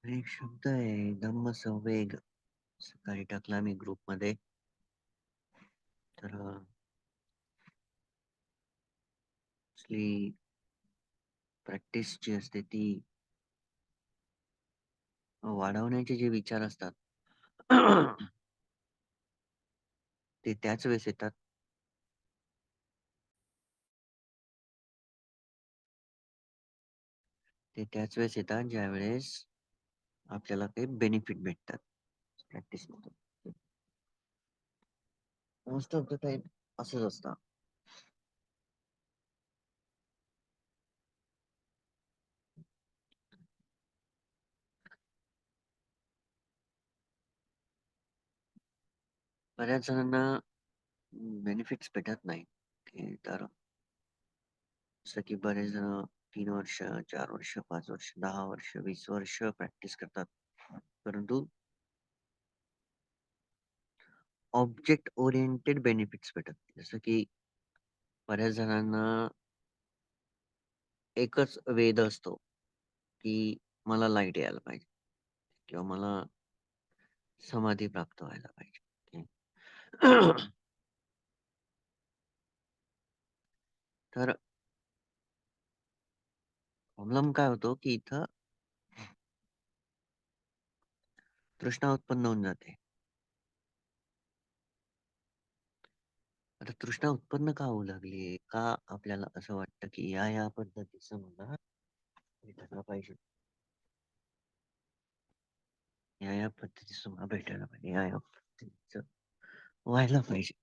एक शब्द आहे धम्मसंवेग. सकाळी टाकला मी ग्रुपमध्ये. तर प्रॅक्टिस जी असते ती वाढवण्याचे जे विचार असतात ते त्याच वेळेस येतात. ते त्याच वेळेस येतात ज्यावेळेस आपल्याला काही बेनिफिट भेटतात प्रॅक्टिसमधून. मोस्ट ऑफ द टाइम असंच असतं. बऱ्याच जणांना बेनिफिट्स भेटत नाही. तर जसं की बरेच जण 3 वर्ष, 4 वर्ष, 5 वर्ष, 10 वर्ष, 20 वर्ष प्रॅक्टिस करतात. परंतु ऑब्जेक्ट ओरिएंटेड बेनिफिट्स भेटत नाही. जसं की बऱ्याच जणांना एकच वेध असतो, की मला लाईट यायला पाहिजे किंवा मला समाधी प्राप्त व्हायला पाहिजे. ओके. तर प्रॉब्लेम काय होतो, की इथं तृष्णा उत्पन्न होऊन जाते. आता तृष्णा उत्पन्न का होऊ लागली? का आपल्याला असं वाटतं, की या पद्धतीचं मला भेटायला पाहिजे. या पद्धतीचं मला भेटायला पाहिजे. या पद्धतीचं व्हायला पाहिजे.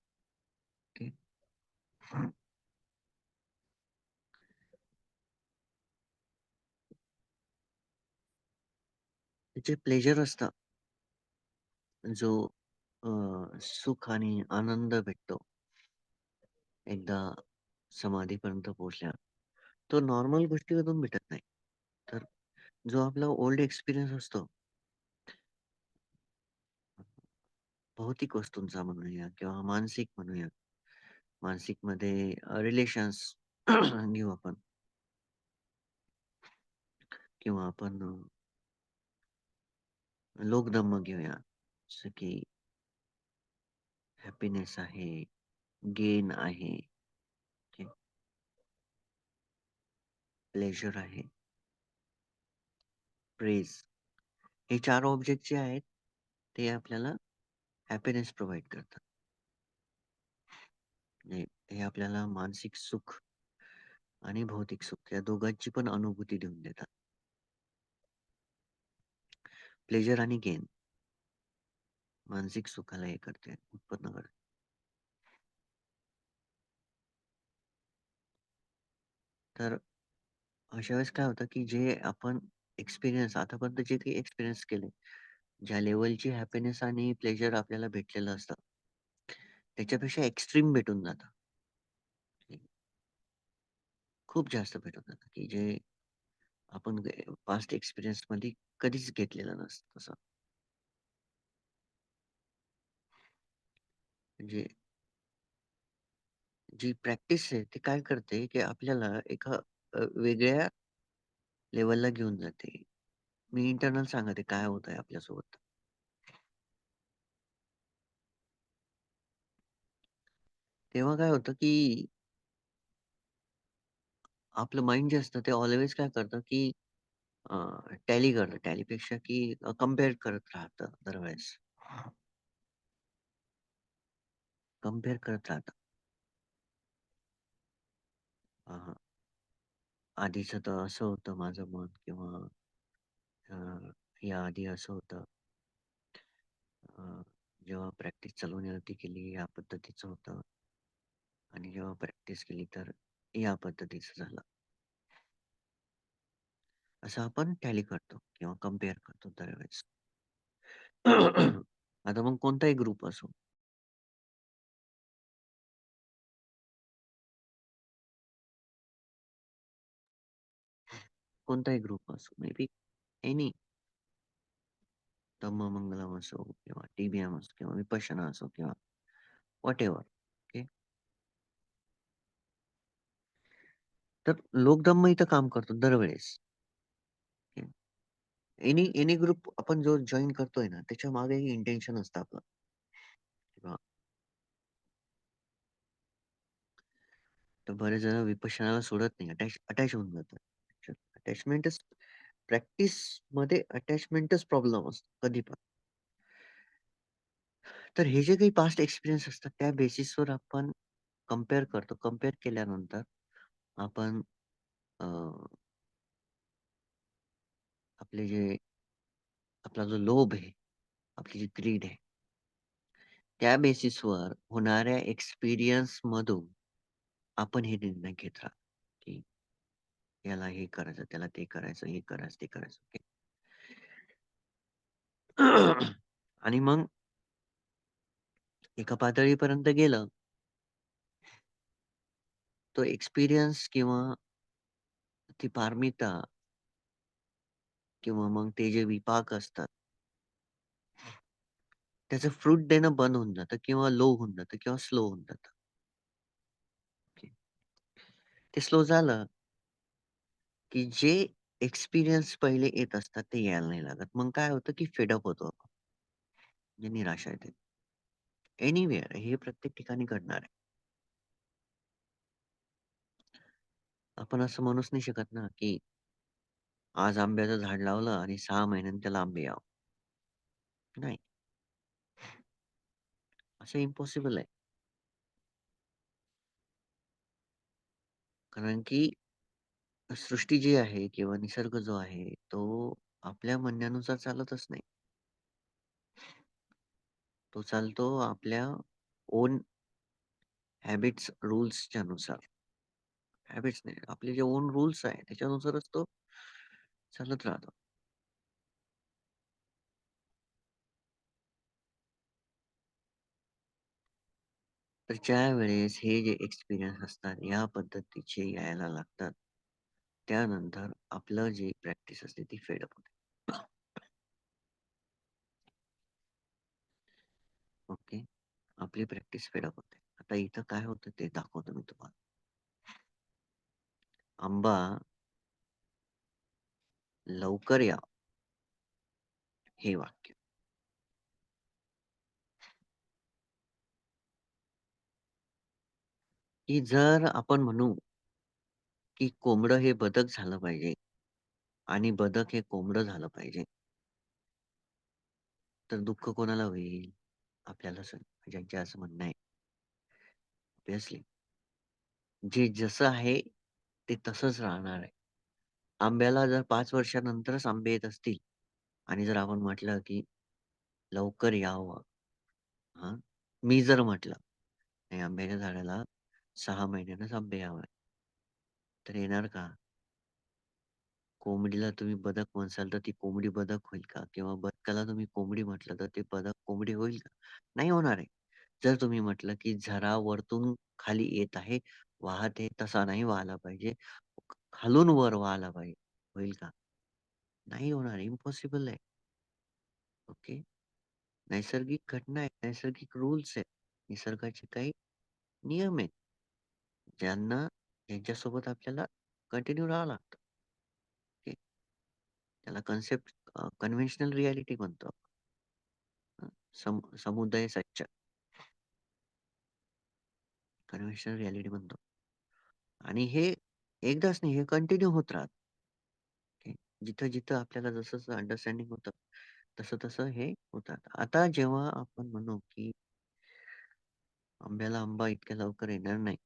ओके. त्याचे प्लेजर असतं. जो सुख आणि आनंद भेटतो एकदा समाधीपर्यंत पोहोचल्यावर, तो नॉर्मल गोष्टीमधून भेटत नाही. तर जो आपला ओल्ड एक्सपिरियन्स असतो, भौतिक वस्तूंचा म्हणूया किंवा मानसिक म्हणूया. मानसिकमध्ये रिलेशन्स घेऊ आपण किंवा आपण लोकधर्म घेऊया. जसं की हॅपीनेस आहे, गेन आहे, प्लेजर आहे, प्रेज. हे 4 ऑब्जेक्ट जे आहेत, ते आपल्याला हॅपीनेस प्रोव्हाईड करतात. म्हणजे हे आपल्याला मानसिक सुख आणि भौतिक सुख या दोघांची पण अनुभूती देऊन देतात. प्लेजर आणि गेन मानसिक सुखाला हे करते, उत्पन्न करते. तर अशा वेळेस काय होतं, की जे आपण एक्सपिरियन्स आतापर्यंत जे काही एक्सपिरियन्स केले, ज्या लेव्हलची हॅपीनेस आणि प्लेजर आपल्याला भेटलेलं असतं, त्याच्यापेक्षा एक्स्ट्रीम भेटून जातं. खूप जास्त भेटून जातं, की जे आपण पास्ट एक्सपिरियन्समध्ये कधीच घेतलेलं नसतं तसं. म्हणजे जी प्रॅक्टिस आहे ती काय करते, की आपल्याला एका वेगळ्या लेव्हलला घेऊन जाते. मी इंटरनल सांगते काय होतंय आपल्यासोबत. तेव्हा काय होतं, की आपलं माइंड जे असतं ते ऑलवेज काय करतं, की टॅली करतं. टॅलीपेक्षा की कंपेअर करत राहतं दरवेळेस. कंपेअर करत राहतं. अ, आधीचं तर असं होतं माझं मत किंवा अ, याआधी असं होतं. अ, जेव्हा प्रॅक्टिस चालवण्यावरती केली या पद्धतीचं होतं आणि जेव्हा प्रॅक्टिस केली तर या पद्धतीचं झालं. असं आपण टॅली करतो किंवा कंपेअर करतो दरवेळेस. आता मग कोणताही ग्रुप असो, कोणताही ग्रुप असो, मे बी एनी धम्ममंगलम असो किंवा टी-बी-एम असो किंवा विपश्यना असो किंवा व्हॉटएव्हर. ओके. तर लोकधम्म इथं काम करतो दरवेळेस. ओके. एनी ग्रुप आपण जो जॉइन करतोय ना, त्याच्या मागे एक इंटेन्शन असतं आपलं किंवा तर बरेच जण विपश्यनाला सोडत नाही. अटॅच होऊन जातात. अटॅचमेंटच प्रॅक्टिसमध्ये अटॅचमेंटच प्रॉब्लेम असतो कधी पण. तर हे जे काही पास्ट एक्सपिरियन्स असतात त्या बेसिसवर आपण कंपेअर करतो. कंपेअर केल्यानंतर आपण अ, आपले जे आपला जो लोभ आहे, आपली जी ग्रीड आहे, त्या बेसिसवर होणाऱ्या एक्सपिरियन्समधून आपण हे निर्णय घेत राहतो, की याला हे करायचं, त्याला ते करायचं, हे करायचं, ते करायचं. ओके. आणि मग एका पातळीपर्यंत गेलं, तो एक्सपिरियन्स किंवा ती पारमिता किंवा मग ते जे विपाक असतात, त्याचं फ्रूट देणं बंद होऊन जातं किंवा लो होऊन जातं किंवा स्लो होऊन जातं. ओके. ते स्लो झालं, की जे एक्सपिरियन्स पहिले येत असतात ते यायला नाही लागत. मग काय होतं, की फेड होतो आपण. म्हणजे निराशा येते. एनिव्हेअर हे प्रत्येक ठिकाणी घडणार आहे. आपण असं म्हणूच नाही शकत ना, की आज आंब्याचं झाड लावलं आणि 6 महिन्यांनी त्याला आंबे यावं. नाही, असं इम्पॉसिबल आहे. कारण की सृष्टी जी आहे किंवा निसर्ग जो आहे, तो आपल्या म्हणण्यानुसार चालतच नाही. तो चालतो आपल्या ओन हॅबिट्स, रूल्सच्या नुसार. हॅबिट्स नाही, आपले जे ओन रूल्स आहे त्याच्यानुसारच तो चालत राहतो. तर ज्यावेळेस हे जे एक्सपिरियन्स असतात, या पद्धतीचे यायला लागतात, त्यानंतर आपलं जी प्रॅक्टिस असते ती फेड अप होते. ओके. आपली प्रॅक्टिस फेड अप होते. आता इथं काय होतं ते दाखवतो मी तुम्हाला. आंबा लवकर या, हे वाक्य. की जर आपण म्हणू, की कोंबडं हे बदक झालं पाहिजे आणि बदक हे कोंबडं झालं पाहिजे, तर दुःख कोणाला होईल? आपल्यालाच होईल. ज्यांचे असं म्हणणं आहे. ऑब्व्हियसली. जे जसं आहे, ते तसंच राहणार आहे. आंब्याला जर 5 वर्षानंतरच आंबे येत असतील आणि जर आपण म्हटलं, की लवकर यावं, हां. मी जर म्हटलं, नाही आंब्याच्या झाडाला 6 महिन्यानंच आंबे यावे, तर येणार का? कोंबडीला तुम्ही बदक म्हणसाल, तर ती कोंबडी बदक होईल का? किंवा बदकाला तुम्ही कोंबडी म्हटलं, तर ते बदक कोंबडी होईल का? नाही होणार आहे. जर तुम्ही म्हटलं, की झरा वरतून खाली येत आहे, वाहत आहे, तसा नाही वाहायला पाहिजे. खालून वर व्हायला पाहिजे. होईल का? नाही होणार. इम्पॉसिबल आहे. ओके. नैसर्गिक घटना आहेत, नैसर्गिक रूल्स आहेत. निसर्गाचे काही नियम आहेत, ज्यांच्यासोबत आपल्याला कंटिन्यू राहावं लागतं. ओके. त्याला कन्सेप्ट कन्व्हेन्शनल रिॲलिटी म्हणतो आपण. समुदाय सच्च कन्व्हेन्शनल रिॲलिटी म्हणतो. आणि हे एकदाच नाही, हे कंटिन्यू होत राहतं. ओके. जिथं-जिथं आपल्याला जसं-जसं अंडरस्टँडिंग होतं, तसं-तसं हे होतात. आता जेव्हा आपण म्हणू, की आंब्याला आंबा इतक्या लवकर येणार नाही,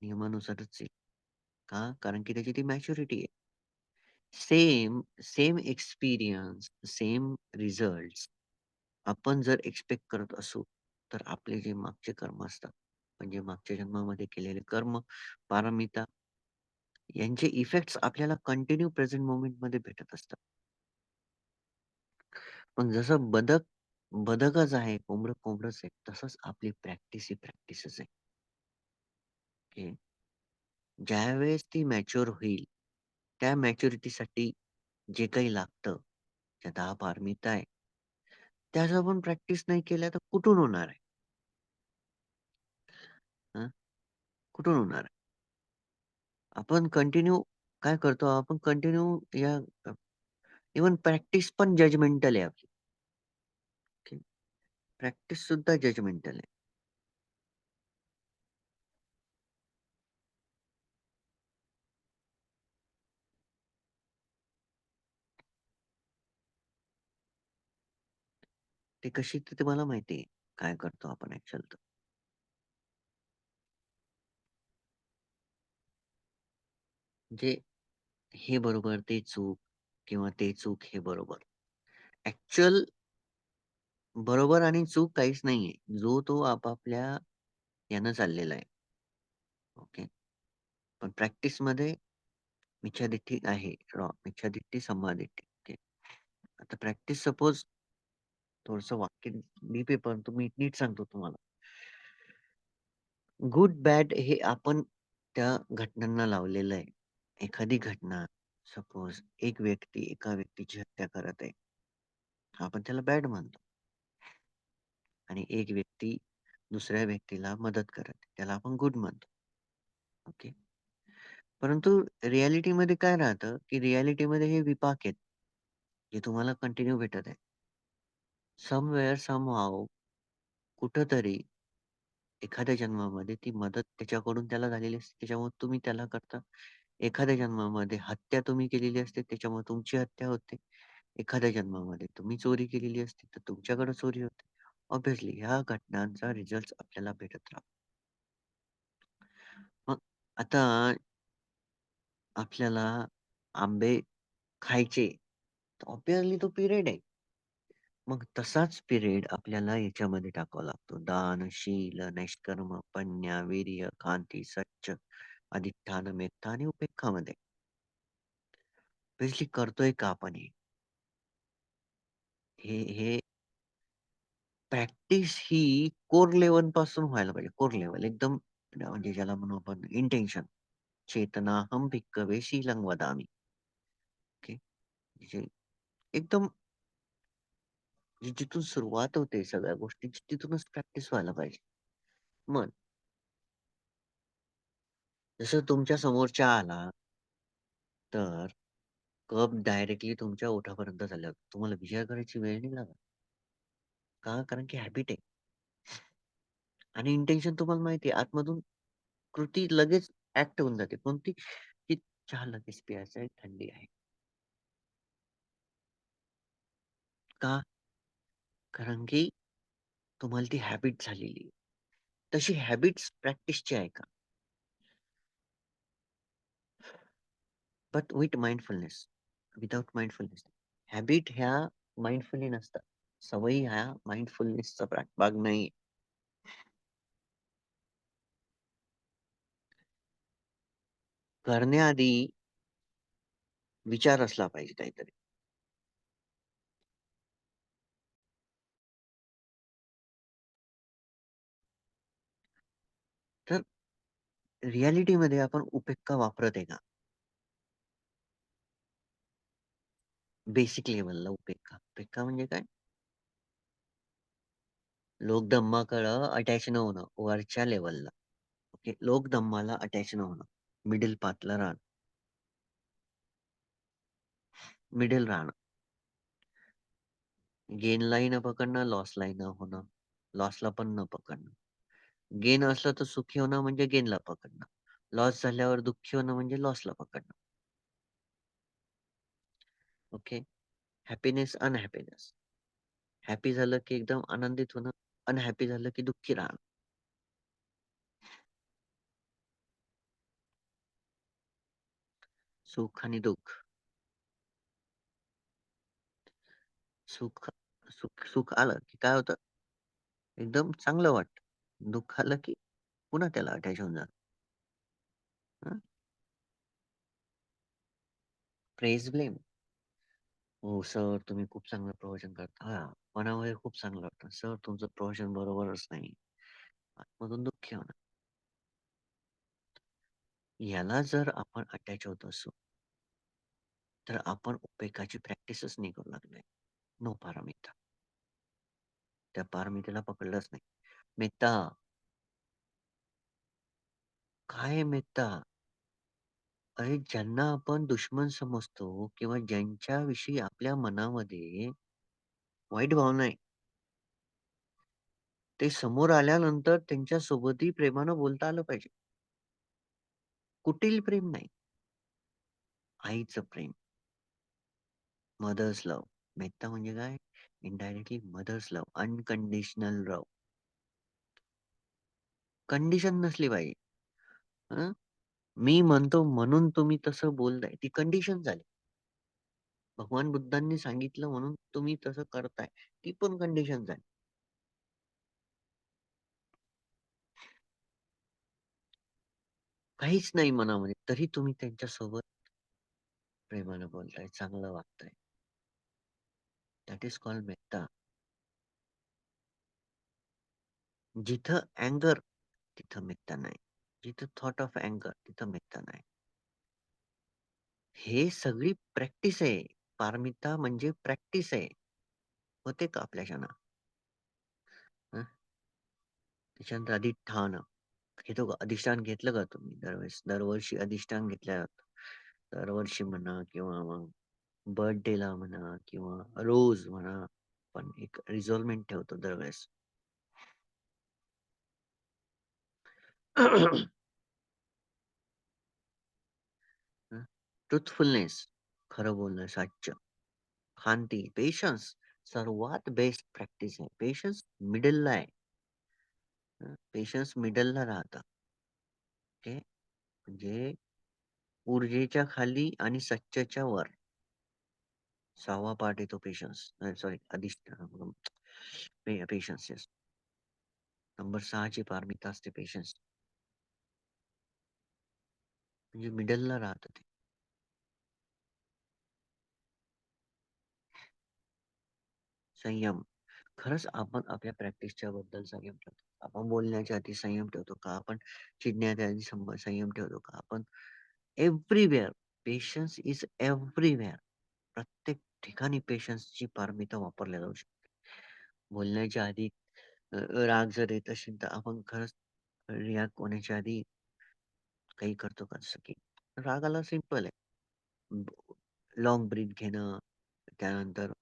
नियमानुसारच येईल. का? कारण की त्याची ती मॅच्युरिटी आहे. सेम एक्सपिरियन्स, सेम रिझल्ट्स आपण जर एक्स्पेक्ट करत असू, तर आपले जे मागचे कर्म असतात, म्हणजे मागच्या जन्मामध्ये केलेले कर्म, पारमिता यांचे इफेक्ट्स आपल्याला कंटिन्यू प्रेझेंट मोमेंटमध्ये भेटत असतात. मग जसं बदकच आहे, कोंबडं कोंबडंच आहे, तसंच आपली प्रॅक्टिस ही प्रॅक्टिसच आहे. ओके. ज्यावेळेस ती मॅच्युअर होईल, त्या मॅच्युरिटीसाठी जे काही लागतं, त्या 10 पारमिता आहे, त्याचं आपण प्रॅक्टिस नाही केल्या तर कुठून होणार आहे? हं, कुठून होणार आहे? आपण कंटिन्यू काय करतो? आपण कंटिन्यू इव्हन प्रॅक्टिस पण जजमेंटल आहे आपली. ओके. प्रॅक्टिस सुद्धा जजमेंटल आहे. ते कशी ते तुम्हाला माहिती आहे. काय करतो आपण ॲक्चुअल तर. म्हणजे हे बरोबर, ते चूक किंवा ते चूक, हे बरोबर. ॲक्चुअल बरोबर आणि चूक काहीच नाहीये. जो तो आपापल्या यानं चाललेला आहे. ओके. पण प्रॅक्टिसमध्ये मिच्छादिट्ठी आहे. मिच्छादिट्ठी, सम्मादिट्ठी. ओके. आता प्रॅक्टिस सपोज थोडंसं वाक्य डीप आहे, परंतु मी नीट सांगतो तुम्हाला. गुड, बॅड हे आपण त्या घटनांना लावलेलं आहे. एखादी घटना, सपोज एक व्यक्ती एका व्यक्तीची हत्या करत आहे. आपण त्याला बॅड मानतो. आणि एक व्यक्ती दुसऱ्या व्यक्तीला मदत करत आहे. त्याला आपण गुड मानतो. ओके. परंतु रिॲलिटीमध्ये काय राहतं, की रिॲलिटीमध्ये हे विपाक आहेत, जे तुम्हाला कंटिन्यू भेटत आहे. समवेअर समहाऊ कुठेतरी एखाद्या जन्मामध्ये ती मदत त्याच्याकडून त्याला झालेली असते, त्याच्यामुळे तुम्ही त्याला करता. एखाद्या जन्मामध्ये हत्या तुम्ही केलेली असते, त्याच्यामुळे तुमची हत्या होते. एखाद्या जन्मामध्ये तुम्ही चोरी केलेली असते, तर तुमच्याकडे चोरी होते. ऑब्व्हियसली ह्या घटनांचा रिझल्ट आपल्याला भेटत राहतो. मग आता आपल्याला आंबे खायचे, तर ऑब्व्हियसली तो पिरियड आहे. मग तसाच पिरियड आपल्याला याच्यामध्ये टाकावा लागतो. दान, शील, नैष्कर्म, पण्या, वीर्य, कांती, सच्च, अधिष्ठान, मेत्ता आणि उपेक्षामध्ये. बेसिकली करतोय का आपण हे? हे प्रॅक्टिस ही कोर लेव्हल पासून व्हायला पाहिजे. कोर लेव्हल एकदम, म्हणजे ज्याला म्हणू आपण इंटेन्शन. चेतनाहं भिक्खवे शीलं वदामि. ओके. म्हणजे एकदम जिथून सुरुवात होते सगळ्या गोष्टींची, तिथूनच प्रॅक्टिस व्हायला पाहिजे. मग जसं तुमच्या समोर चहा आला, तर कप डायरेक्टली तुमच्या ओठापर्यंत झाल्यावर तुम्हाला विचार करायची वेळ नाही लागत. का? कारण की हॅबिट आहे. आणि इंटेन्शन तुम्हाला माहिती आहे, आतमधून कृती लगेच ॲक्ट होऊन जाते. कोणती? की चहा लगेच प्यायचा आहे, थंडी आहे. का? कारण की तुम्हाला ती हॅबिट झालेली आहे. तशी हॅबिट्स प्रॅक्टिसची आहे का? But with mindfulness. Without mindfulness. Habit ह्या माइंडफुली नसतात. सवयी ह्या माइंडफुलनेसचा भाग नाही. करण्याआधी विचार असला पाहिजे काहीतरी. तर रिॲलिटीमध्ये आपण उपेक्षा वापरत आहे का? बेसिक लेव्हलला उपेक्षा. उपेक्षा म्हणजे काय? लोकधम्माकडं अटॅच न होणं वरच्या लेव्हलला. ओके. लोकधम्माला अटॅच न होणं. मिडल पाथला राहणं. मिडल राहणं. गेनलाही न पकडणं, लॉसलाही न होणं. लॉसला पण न पकडणं. गेन असलं तर सुखी होणं म्हणजे गेनला पकडणं. लॉस झाल्यावर दुःखी होणं म्हणजे लॉसला पकडणं. ओके. हॅपीनेस, अनहॅपीनेस. हॅपी झालं की एकदम आनंदित होणं, अनहॅपी झालं की दुःखी राहणं. सुख आणि दुःख. सुख सुख सुख आलं की काय होतं? एकदम चांगलं वाटतं. दुःख आलं की पुन्हा त्याला अटॅच होऊन जातं. हं. Praise, blame. हो सर, तुम्ही खूप चांगलं प्रवचन करता. हां, मनामध्ये खूप चांगलं वाटतं. सर, तुमचं प्रवचन बरोबरच नाही. आतमधून दुःखी होणं. याला जर आपण अटॅच होत असू, तर आपण उपेक्षाची प्रॅक्टिसच नाही करू लागलोय. नो पारमिता. त्या पारमितेला पकडलंच नाही. मेत्ता. काय आहे मेत्ता? अरे, ज्यांना आपण दुश्मन समजतो किंवा ज्यांच्याविषयी आपल्या मनामध्ये वाईट भावना आहे, ते समोर आल्यानंतर त्यांच्यासोबतही प्रेमानं बोलता आलं पाहिजे. कुटील प्रेम नाही. आईचं प्रेम, मदर्स लव्ह. मेत्ता म्हणजे काय? Indirectly mother's love, unconditional love. Condition नसली पाहिजे. हं. मी म्हणतो म्हणून तुम्ही तसं बोलताय, ती कंडिशन झाली. भगवान बुद्धांनी सांगितलं म्हणून तुम्ही तसं करताय, ती पण कंडिशन झाली. काहीच नाही मनामध्ये, तरी तुम्ही त्यांच्यासोबत प्रेमानं बोलताय, चांगलं वागताय. दॅट इज कॉल्ड मेत्ता. जिथं अँगर तिथं मेत्ता नाही. जिथं थॉट ऑफ अँगर तिथं मेत्ता नाही. हे सगळी प्रॅक्टिस आहे. पारमिता म्हणजे प्रॅक्टिस आहे. होते का आपल्याच्यानं? हं. त्याच्यानंतर अधिष्ठान. घेतो का? अधिष्ठान घेतलं का तुम्ही दरवेळेस? दरवर्षी अधिष्ठान घेतलं जातं. दरवर्षी म्हणा किंवा मग बर्थडेला म्हणा किंवा रोज म्हणा, आपण एक रिझॉल्वमेंट ठेवतो दरवेळेस. ट्रुथफुलनेस, खरं बोलणं, साच्य, शांती, पेशन्स सर्वात बेस्ट प्रॅक्टिस आहे. पेशन्स मिडलला आहे. पेशन्स मिडलला राहतं. ओके. म्हणजे ऊर्जेच्या खाली आणि सच्च्याच्या वर. 6वा पार्ट येतो पेशन्स. सॉरी अधिष्ठान पेशन्स येस. नंबर 6 ची पारमिता असते पेशन्स. म्हणजे मिडलला राहतं ते. संयम. खरंच आपण आपल्या प्रॅक्टिसच्या बद्दल संयम ठेवतो. आपण बोलण्याच्या आधी संयम ठेवतो का? आपण चिडण्याच्या आधी संयम ठेवतो का? आपण एव्हरीवेअर पेशन्स इज एव्हरीवेअर. प्रत्येक ठिकाणी पेशन्सची पारमिता वापरल्या जाऊ शकते. बोलण्याच्या आधी राग जर येत असेल तर आपण खरंच रिॲक्ट होण्याच्या आधी काही करतो का? जसं की रागाला सिंपल आहे. लाँग ब्रीथ घेणं, त्यानंतर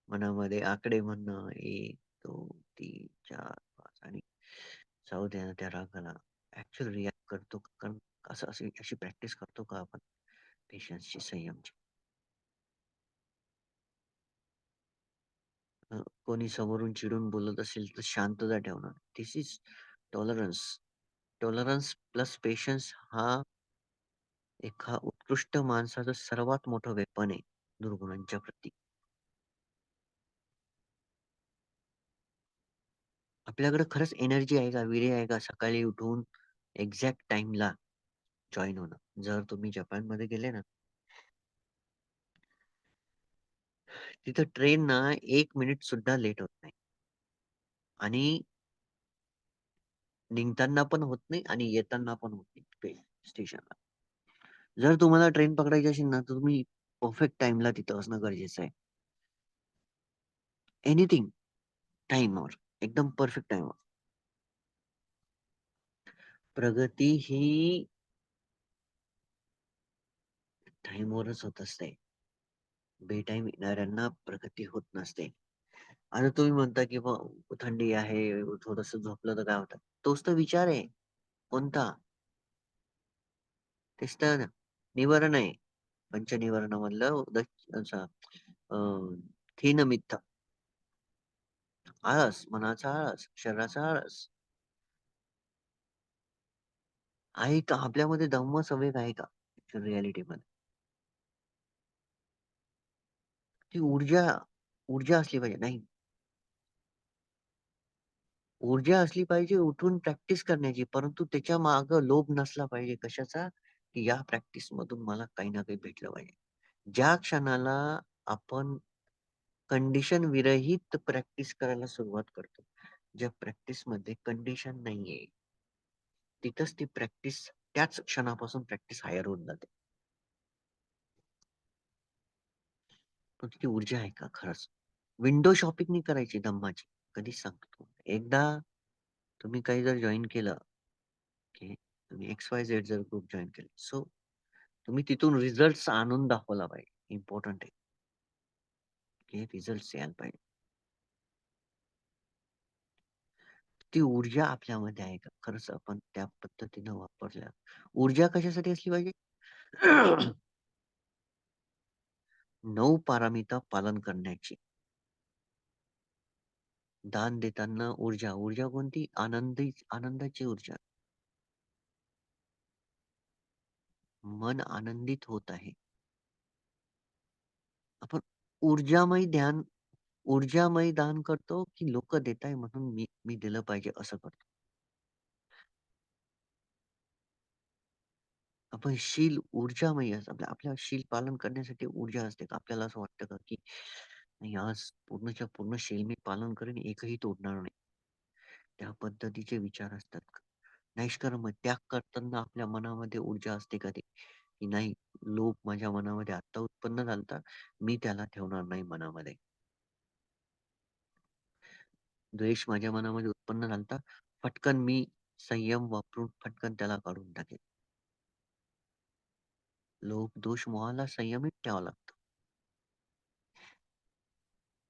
मनामध्ये आकडे म्हणणं 1, 2, 3, 4, 5 आणि जाऊ द्या ना त्या रागाला. ॲक्चुअल रिॲक्ट करतो का? कारण असं अशी प्रॅक्टिस करतो का आपण पेशन्सची, संयमची? कोणी समोरून चिडून बोलत असेल तर शांतता ठेवणं. This is tolerance. Tolerance plus patience हा एका उत्कृष्ट माणसाचं सर्वात मोठं वेपन आहे दुर्गुणांच्या प्रती. आपल्याकडे खरंच एनर्जी आहे का? वीर्य आहे का? सकाळी उठून एक्झॅक्ट टाईमला जॉइन होणं. जर तुम्ही जपानमध्ये गेले ना, तिथं ट्रेन ना 1 मिनिट सुद्धा लेट होत नाही आणि निघताना पण होत नाही आणि येताना पण होत नाही स्टेशनला. जर तुम्हाला ट्रेन पकडायची असेल ना, तर तुम्ही परफेक्ट टाईमला तिथं असणं गरजेचं आहे. एनिथिंग टाईमवर, एकदम परफेक्ट टाईमवर. प्रगती ही टाईमवरच होत असते. बेटाईम येणाऱ्यांना प्रगती होत नसते. आता तुम्ही म्हणता, की थंडी आहे, थोडंसं झोपलं तर काय होतं? तोच तर विचार आहे. कोणता? तेच तर निवारण आहे. पंचनिवारणामधलं अच्छा अ, थिनमित्त. आळस, मनाचा आळस, शरीराचा आळस. आहे का? आपल्यामध्ये धम्म संवेग आहे का? रिॲलिटीमध्ये? ती ऊर्जा असली पाहिजे. नाही, ऊर्जा असली पाहिजे उठून प्रॅक्टिस करण्याची, परंतु त्याच्या मागं लोभ नसला पाहिजे. कशाचा? की या प्रॅक्टिसमधून मला काही ना काही भेटलं पाहिजे. ज्या क्षणाला आपण कंडिशन विरहित प्रॅक्टिस करायला सुरुवात करतो, ज्या प्रॅक्टिसमध्ये कंडिशन नाहीये, तिथंच ती प्रॅक्टिस त्याच क्षणापासून प्रॅक्टिस हायर होऊन जाते. पण तिथे ऊर्जा आहे का खरंच? विंडो शॉपिंग नाही करायची धम्माची. कधीच सांगतो. एकदा तुम्ही काही जर जॉइन केलं, की तुम्ही XYZ जर ग्रुप जॉइन केले. सो तुम्ही तिथून रिझल्ट्स आणून दाखवला पाहिजे. इम्पोर्टंट आहे, की रिझल्ट्स यायला पाहिजे. ती ऊर्जा आपल्यामध्ये आहे का? खरंच आपण त्या पद्धतीनं वापरल्या. ऊर्जा कशासाठी असली पाहिजे? 9 पारमिता पालन करण्याची. दान देताना ऊर्जा. ऊर्जा कोणती? आनंदाची ऊर्जा. मन आनंदित होत आहे. आपण ऊर्जामय ध्यान ऊर्जामय दान करतो, की लोकं देत आहे म्हणून मी मी दिलं पाहिजे असं करतो. आपण शील ऊर्जामयी असं आपल्या शील पालन करण्यासाठी ऊर्जा असते का? आपल्याला असं वाटतं का, की नाही आज पूर्णच्या पूर्ण शील मी पालन करेन, एकही तोडणार नाही. त्या पद्धतीचे विचार असतात का? निष्कर्म त्याग करताना आपल्या मनामध्ये ऊर्जा असते का ती? की नाही लोभ माझ्या मनामध्ये आत्ता उत्पन्न झालता, मी त्याला ठेवणार नाही मनामध्ये. द्वेष माझ्या मनामध्ये उत्पन्न झालता, पटकन मी संयम वापरून पटकन त्याला काढून टाकेन. लोभ, दोष, मोहाला संयमित ठेवावं लागतं.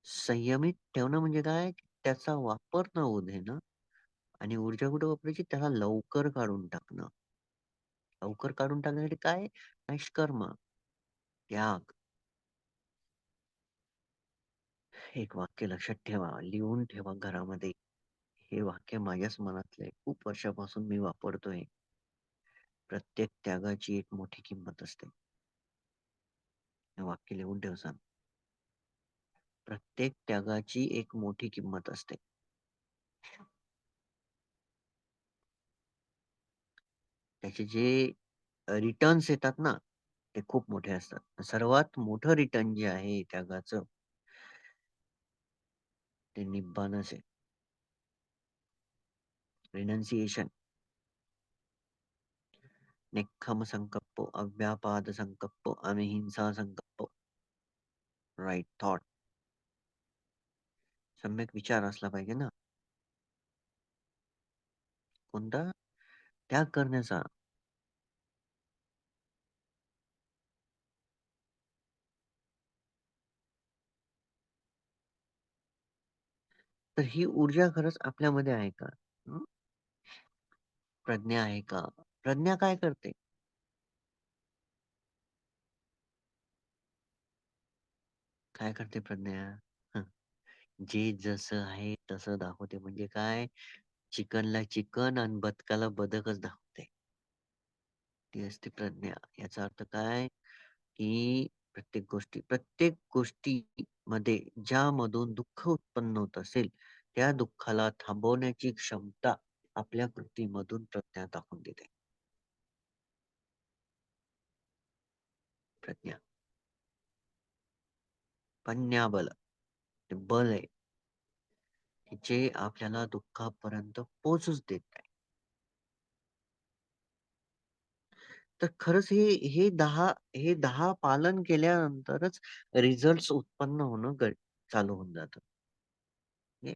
संयमित ठेवणं म्हणजे काय? त्याचा वापर न होऊ देणं आणि ऊर्जा कुठे वापरायची? त्याला लवकर काढून टाकणं. लवकर काढून टाकण्यासाठी काय? निष्कर्म, त्याग. एक वाक्य लक्षात ठेवा, लिहून ठेवा घरामध्ये. हे वाक्य माझ्याच मनातलं आहे. खूप वर्षापासून मी वापरतोय. प्रत्येक त्यागाची एक मोठी किंमत असते. हे वाक्य लिहून ठेव सांग. प्रत्येक त्यागाची एक मोठी किंमत असते. त्याचे जे रिटर्न्स येतात ना, ते खूप मोठे असतात. सर्वात मोठं रिटर्न जे आहे त्यागाचं, ते निब्बाणच आहे. रिनन्सिएशन, नेक्खम संकप्पो, अव्यापाद संकप्पो, अनहिंसा संकप्पो, राइट थॉट. सम्यक विचार असला पाहिजे ना. कोणता? त्याग करण्याचा. तर ही ऊर्जा खरंच आपल्यामध्ये आहे का? हं? प्रज्ञा आहे का? प्रज्ञा काय करते? काय करते प्रज्ञा? हं, जे जसं आहे तसं दाखवते. म्हणजे काय? चिकनला चिकन आणि बदकाला बदकच दाखवते. ती असते प्रज्ञा. याचा अर्थ काय? की प्रत्येक गोष्टीमध्ये ज्यामधून दुःख उत्पन्न होत असेल, त्या दुःखाला थांबवण्याची क्षमता आपल्या कृतीमधून प्रज्ञा दाखवून देते. प्रज्ञा. प्रज्ञाबल. ते बल आहे, की जे आपल्याला दुःखापर्यंत पोहोचूच देत नाही. तर खरंच हे 10 पालन केल्यानंतरच रिझल्ट्स उत्पन्न होणं चालू होऊन जातं. हे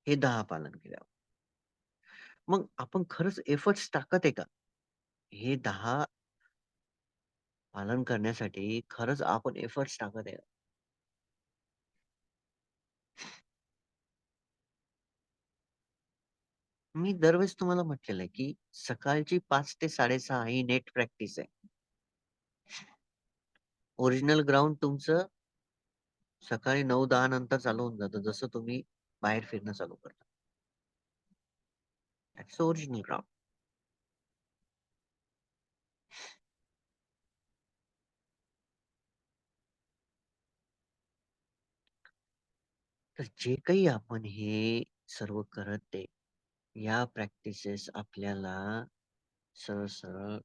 हे 10 पालन केल्यावर. मग आपण खरंच एफर्ट्स टाकत आहे का? हे 10 पालन करण्यासाठी खरंच आपण एफर्ट्स टाकत आहे का? मी दरवेळेस तुम्हाला म्हटलेलं आहे, की सकाळची 5 ते 6:30 ही नेट प्रॅक्टिस आहे. ओरिजिनल ग्राउंड तुमचं सकाळी 9-10 नंतर चालू होऊन जातं. जसं तुम्ही बाहेर फिरणं चालू करता. That's original ground. तर जे काही आपण हे सर्व करत आहे, या प्रॅक्टिसेस आपल्याला सरळ-सरळ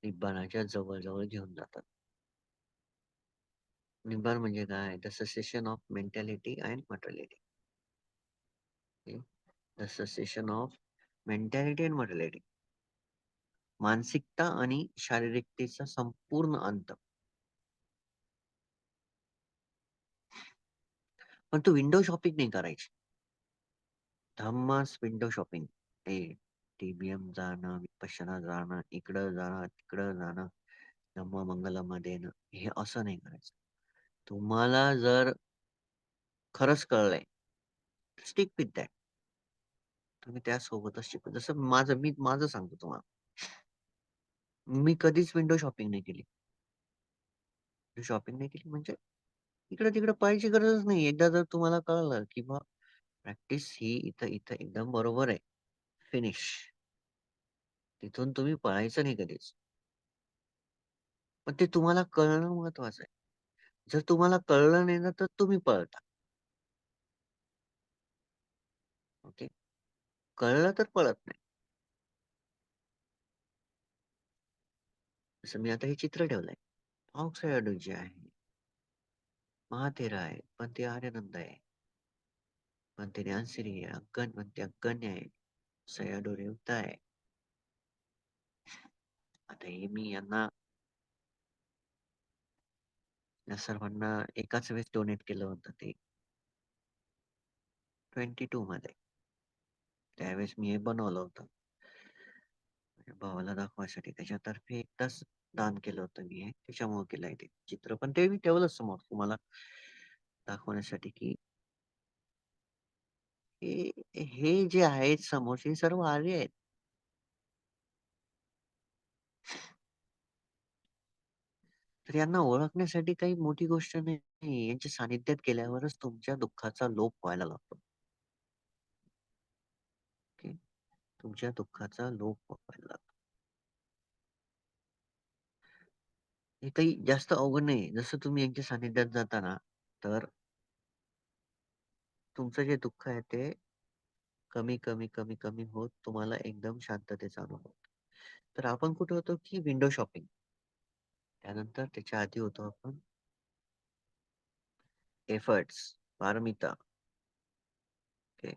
निब्बाणाच्या जवळ-जवळ घेऊन जातात. निब्बाण म्हणजे काय? The cessation of mentality and materiality. The cessation of mentality and materiality. मानसिकता आणि शारीरिकतेचा संपूर्ण अंत. पण तो विंडो शॉपिंग नाही करायची. धम्मास विंडो शॉपिंग. ते टी जाणं, विपश्यना जाणं, इकडं जाणं, तिकडं जाणं. नमो मंगलम देणं, हे असं नाही करायचं. तुम्हाला जर खरंच कळलंय, स्टिक विथ दॅट. तुम्ही त्यासोबतच शिका. जसं मी माझं सांगतो तुम्हाला. मी कधीच विंडो शॉपिंग नाही केली. शॉपिंग नाही केली म्हणजे इकडे-तिकडे पळायची गरजच नाही. एकदा जर तुम्हाला कळलं, की बा प्रॅक्टिस ही इथं एकदम बरोबर आहे. फिनिश. तिथून तुम्ही पळायचं नाही कधीच. पण ते तुम्हाला कळणं महत्वाचं आहे. जर तुम्हाला कळलं नाही ना, तर तुम्ही पळता. ओके. कळलं तर पळत नाही. जसं मी आता हे चित्र ठेवलंय. ऑक्साईड जे आहे, महातेरा आहे, पण ते आर्यानंद आहे, पण ते ज्ञानश्री आहे, म्हणते अग्गण्य आहे, सयाडो रेवता आहे. आता हे मी या सर्वांना एकाच वेळेस डोनेट केलं होतं ते 22 मध्ये. त्यावेळेस मी हे बनवलं होतं. माझ्या भावाला दाखवायसाठी त्याच्यातर्फे एकदाच दान केलं होतं मी हे. त्याच्यामुळे केलंय ते चित्र. पण ते मी ठेवलं समोर तुम्हाला दाखवण्यासाठी, की हे हे जे आहेत समोरचे सर्व आर्य आहेत. तर यांना ओळखण्यासाठी काही मोठी गोष्ट नाही. यांच्या सानिध्यात गेल्यावरच तुमच्या दुःखाचा लोप व्हायला लागतो. ओके. तुमच्या दुःखाचा लोप व्हायला लागतो. हे काही जास्त अवघड नाही. जसं तुम्ही यांच्या सानिध्यात जाता ना, तर तुमचं जे दुःख आहे ते कमी, कमी, कमी, कमी होत तुम्हाला एकदम शांततेचा अनुभव होतो. तर आपण कुठे होतो, की विंडो शॉपिंग. त्यानंतर त्याच्या आधी होतो आपण एफर्ट्स, पारमिता. ओके.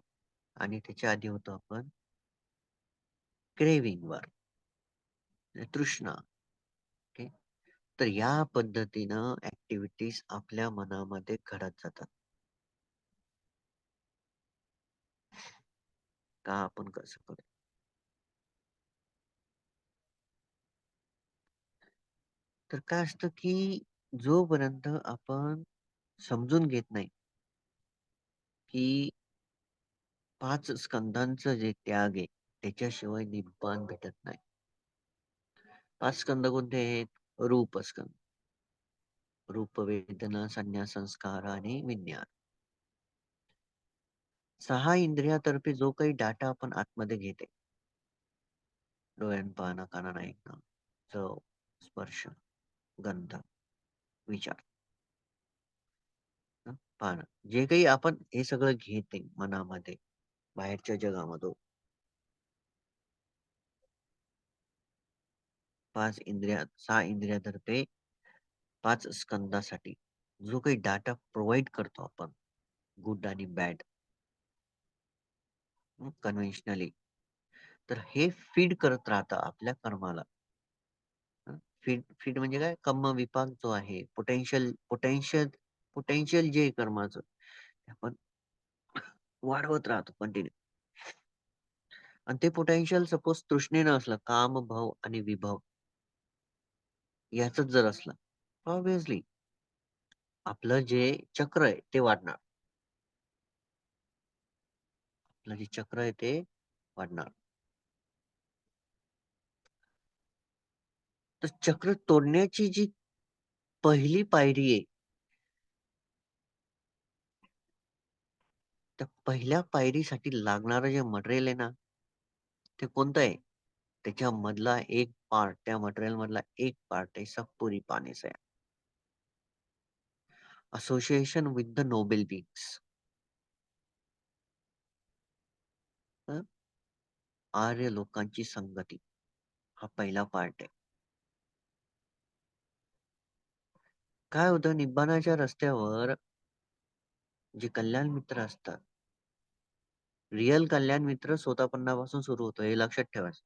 आणि त्याच्या आधी होतो आपण क्रेव्हिंग वर, म्हणजे तृष्णा. ओके. तर या पद्धतीनं ऍक्टिव्हिटीज आपल्या मनामध्ये घडत जातात. का आपण कसं करतो? तर काय असतं, की जोपर्यंत आपण समजून घेत नाही, की 5 स्कंदांचं जे त्याग आहे, त्याच्याशिवाय निब्बाण भेटत नाही. 5 स्कंद कोणते आहेत? रूपस्कंद. रूप, वेदना, संज्ञा, संस्कार आणि विज्ञान. 6 इंद्रियातर्फे जो काही डाटा आपण आतमध्ये घेते, डोळ्यानं पाहणं, कानानं ऐकणं, चव, स्पर्श, गंध, विचार, पाहणं. जे काही आपण हे सगळं घेते मनामध्ये, बाहेरच्या जगामधून 5 इंद्रिया 6 इंद्रियातर्फे 5 स्कंदासाठी जो काही डाटा प्रोव्हाईड करतो आपण, गुड आणि बॅड कन्व्हेन्शनली, तर हे फीड करत राहतं आपल्या कर्माला. फीड फीड म्हणजे काय? कर्म विपाक जो आहे, पोटेन्शियल जे आहे कर्माचं, ते आपण वाढवत राहतो कंटिन्यू. आणि ते पोटेन्शियल सपोज तृष्णेनं असलं, काम, भव आणि विभव याचंच जर असलं, ऑब्व्हियसली आपलं जे चक्र आहे ते वाढणार. आपलं जे चक्र आहे ते वाढणार. तर चक्र तोडण्याची जी पहिली पायरी आहे, त्या पहिल्या पायरीसाठी लागणारं जे मटेरियल आहे ना, ते कोणतं आहे? त्याच्यामधला एक पार्ट, त्या मटेरियल मधला एक पार्ट आहे सत्पुरी पानेसया. Association with the noble beings. आर्य लोकांची संगती हा पहिला पार्ट आहे. काय होतं निब्बाणाच्या रस्त्यावर जे कल्याण मित्र असतात, रिअल कल्याण मित्र स्वतःपणापासून सुरू होतो हे लक्षात ठेवायचं.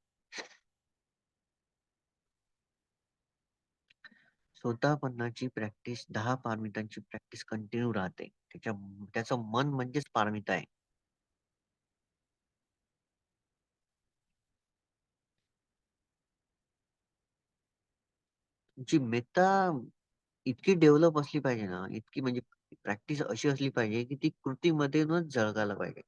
स्वतःपणाची प्रॅक्टिस 10 पारमितांची प्रॅक्टिस कंटिन्यू राहते. त्याचं मन म्हणजेच पारमिता आहे. जी मेता इतकी डेव्हलप असली पाहिजे ना, इतकी म्हणजे प्रॅक्टिस अशी असली पाहिजे, की ती कृतीमधूनच झळकायला पाहिजे.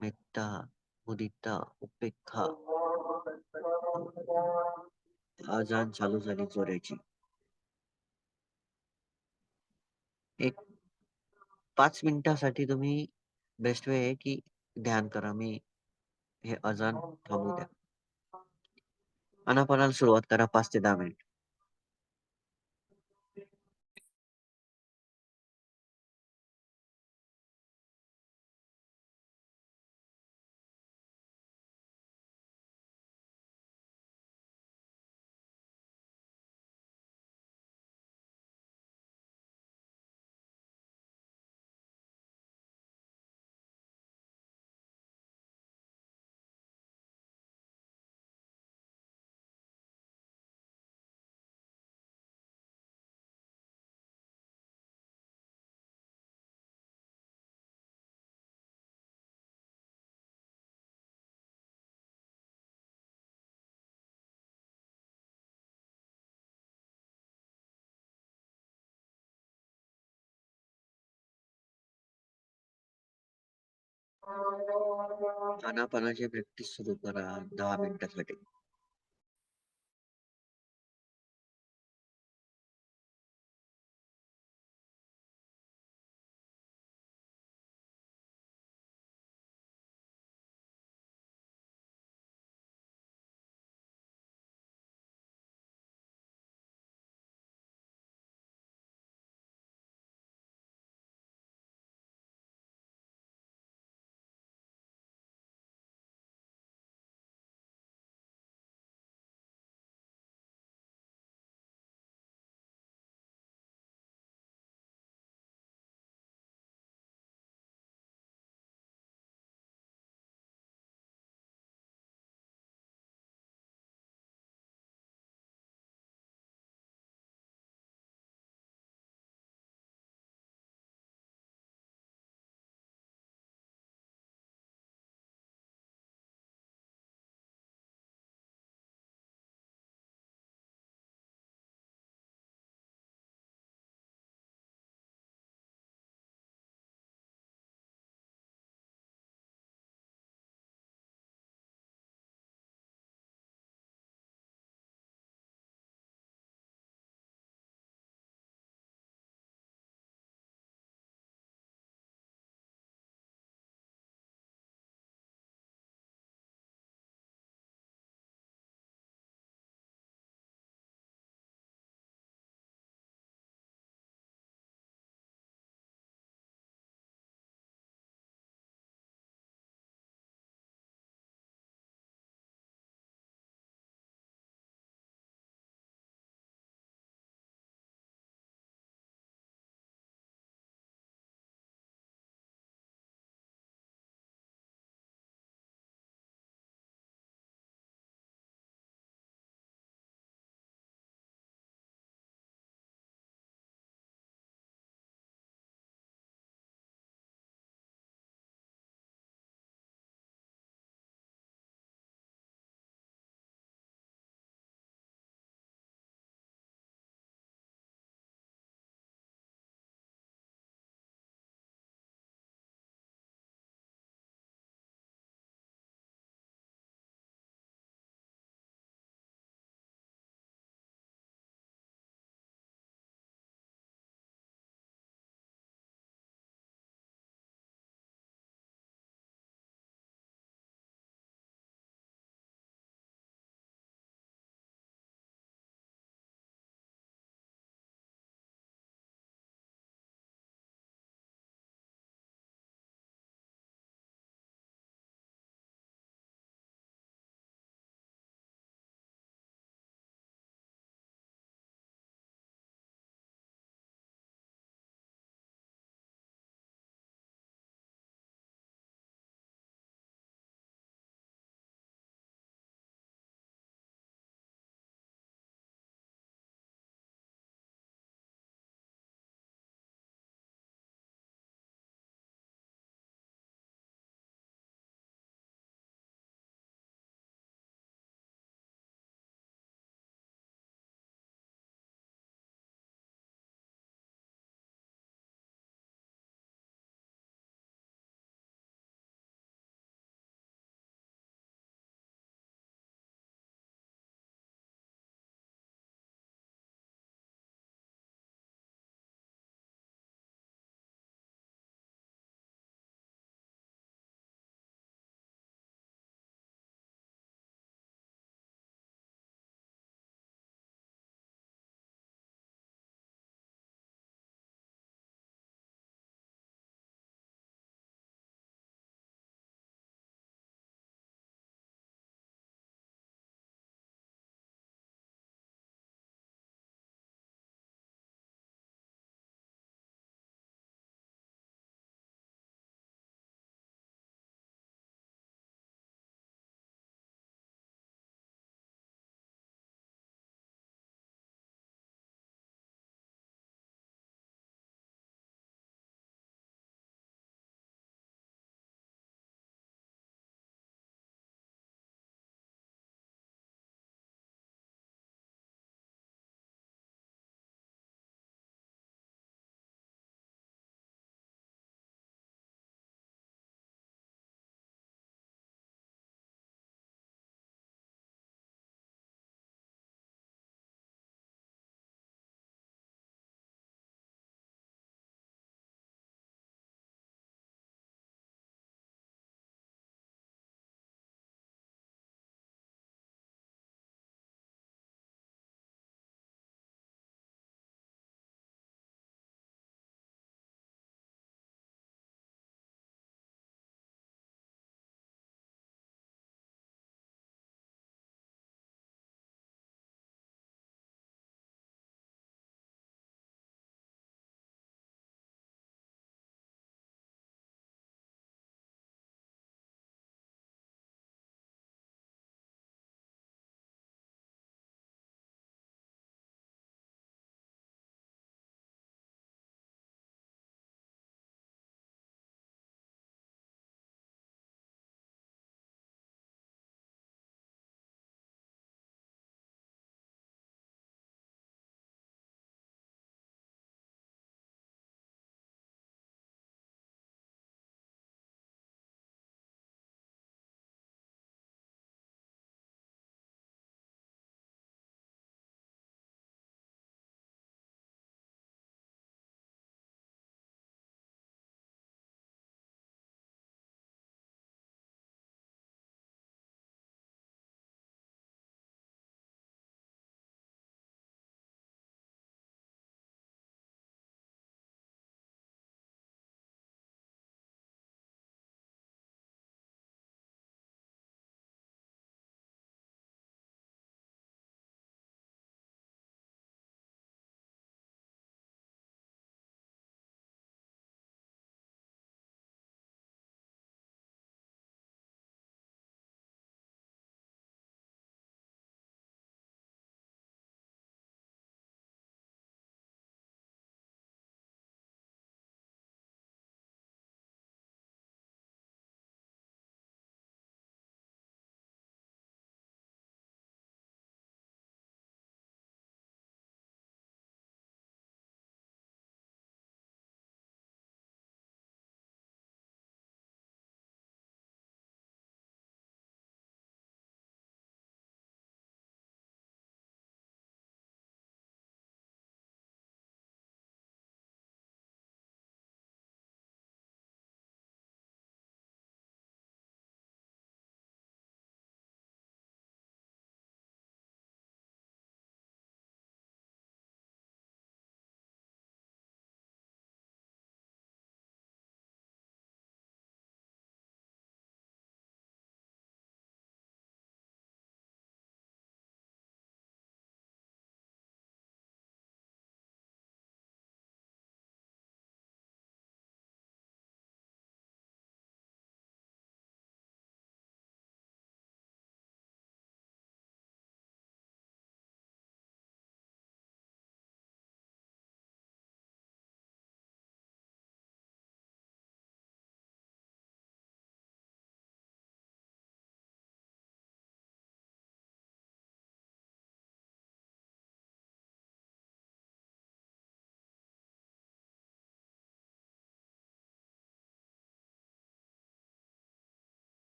मेत्ता, मुदिता, उपेक्षा. अजान चालू झाली जोराची. एक 5 मिनिटासाठी तुम्ही बेस्ट वे आहे, की ध्यान करा. मी हे अजान थांबू द्या. आनापानाला सुरुवात करा 5 ते 10 मिनिट. आनापानाची प्रॅक्टिस सुरू करा 10 मिनिटासाठी.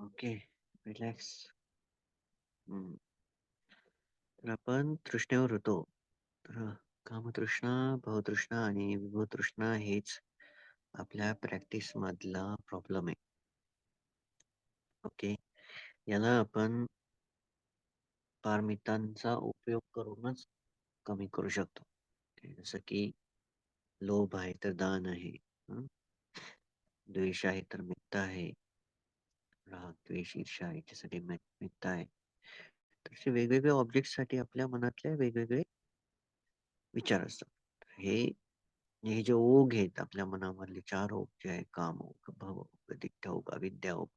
ओके. रिलॅक्स. हं. तर आपण तृष्णेवर होतो. तर कामतृष्णा, भवतृष्णा आणि विभवतृष्णा हेच आपल्या प्रॅक्टिसमधला प्रॉब्लेम आहे. ओके. याला आपण पारमितांचा उपयोग करूनच कमी करू शकतो. जसं की लोभ आहे तर दान आहे. हं. द्वेष आहे तर मिथ्या आहे. राग, द्वेष, ईर्ष्या याच्यासाठी मिथ्या आहे. तर असे वेगवेगळ्या ऑब्जेक्टसाठी आपल्या मनातले वेगवेगळे विचार असतात. हे हे जे ओघ आहेत आपल्या मनामधले 4 ओघ जे आहे कामओघ, भवओघ, दिठओघ, अविद्याओघ.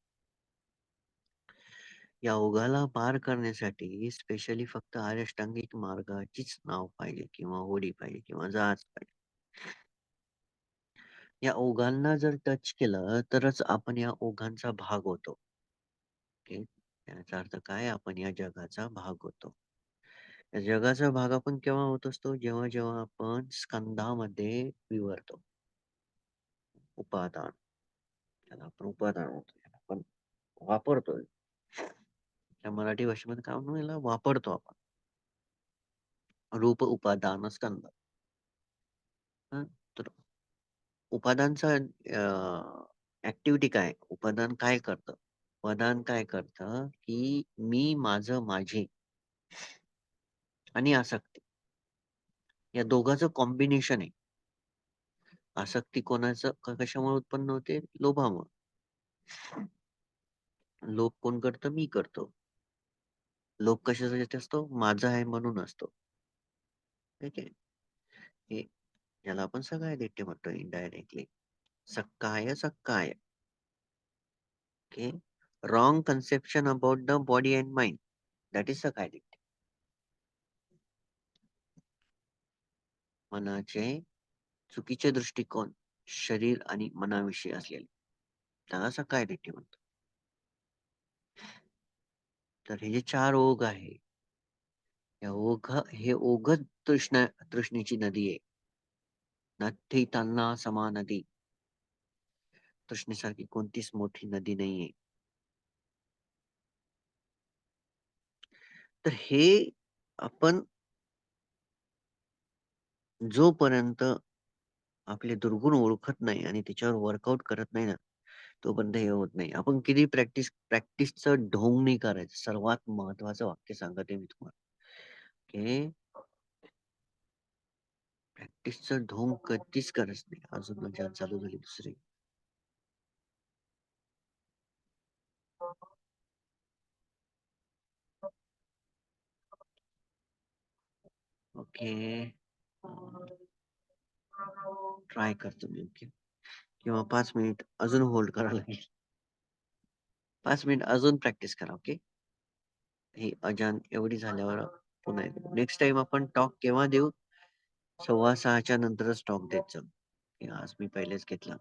या ओघाला पार करण्यासाठी स्पेशली फक्त आर्याष्टांगिक मार्गाचीच नाव पाहिजे किंवा होडी पाहिजे किंवा जहाज पाहिजे. या ओघांना जर टच केलं तरच आपण या ओघांचा भाग होतो. ओके. याचा अर्थ काय? आपण या जगाचा भाग होतो. या जगाचा भाग आपण केव्हा होत असतो? जेव्हा जेव्हा आपण स्कंधामध्ये विवरतो. उपादान. त्याला आपण उपादान म्हणतो. याला आपण वापरतोय. त्या मराठी भाषेमध्ये काय म्हणू याला? वापरतो आपण. रूप, उपादान, स्कंद. हं. तर उपादानचा ॲक्टिव्हिटी काय? उपादान काय करतं? उपादान काय करतं, की मी, माझं, माझे आणि आसक्ती या दोघांचं कॉम्बिनेशन आहे. आसक्ती कोणाचं कशामुळे उत्पन्न होते? लोभामुळं. लोभ कोण करतं? मी करतो. लोभ कशासाठी असतो? माझा आहे म्हणून असतो. ठीक आहे. हे याला आपण सगायदिट्य म्हणतो इनडायरेक्टली. सक्काय, सक्काय. Okay. Wrong conception about the body and mind. That is सगायदिट्य. मनाचे चुकीचे दृष्टिकोन शरीर आणि मनाविषयी असलेले. त्याला सकायदिट्य म्हणतो. तर हे जे 4 ओघ आहे, या हे ओघच तृष्णेची नदी आहे. नथी तन्ना समा नदी. तृष्णेसारखी कोणतीच मोठी नदी नाहीये. तर हे आपण जोपर्यंत आपले दुर्गुण ओळखत नाही आणि त्याच्यावर वर्कआउट करत नाही ना, तोपर्यंत हे होत नाही. आपण किती प्रॅक्टिसचं ढोंग नाही करायचं. सर्वात महत्त्वाचं वाक्य सांगत आहे मी तुम्हाला. की प्रॅक्टिसचं ढोंग कधीच करायचं नाही. अजून मजा चालू झाली दुसरी. ओके. ट्राय करतो मी. ओके. किंवा 5 मिनिट अजून होल्ड करावं लागेल. 5 मिनिट अजून प्रॅक्टिस करा. ओके. ही अजान एवढी झाल्यावर पुन्हा एकदा. नेक्स्ट टाईम आपण टॉक केव्हा देऊ? 6:15च्या नंतरच टॉक देत जाऊ. की आज मी पहिलेच घेतला.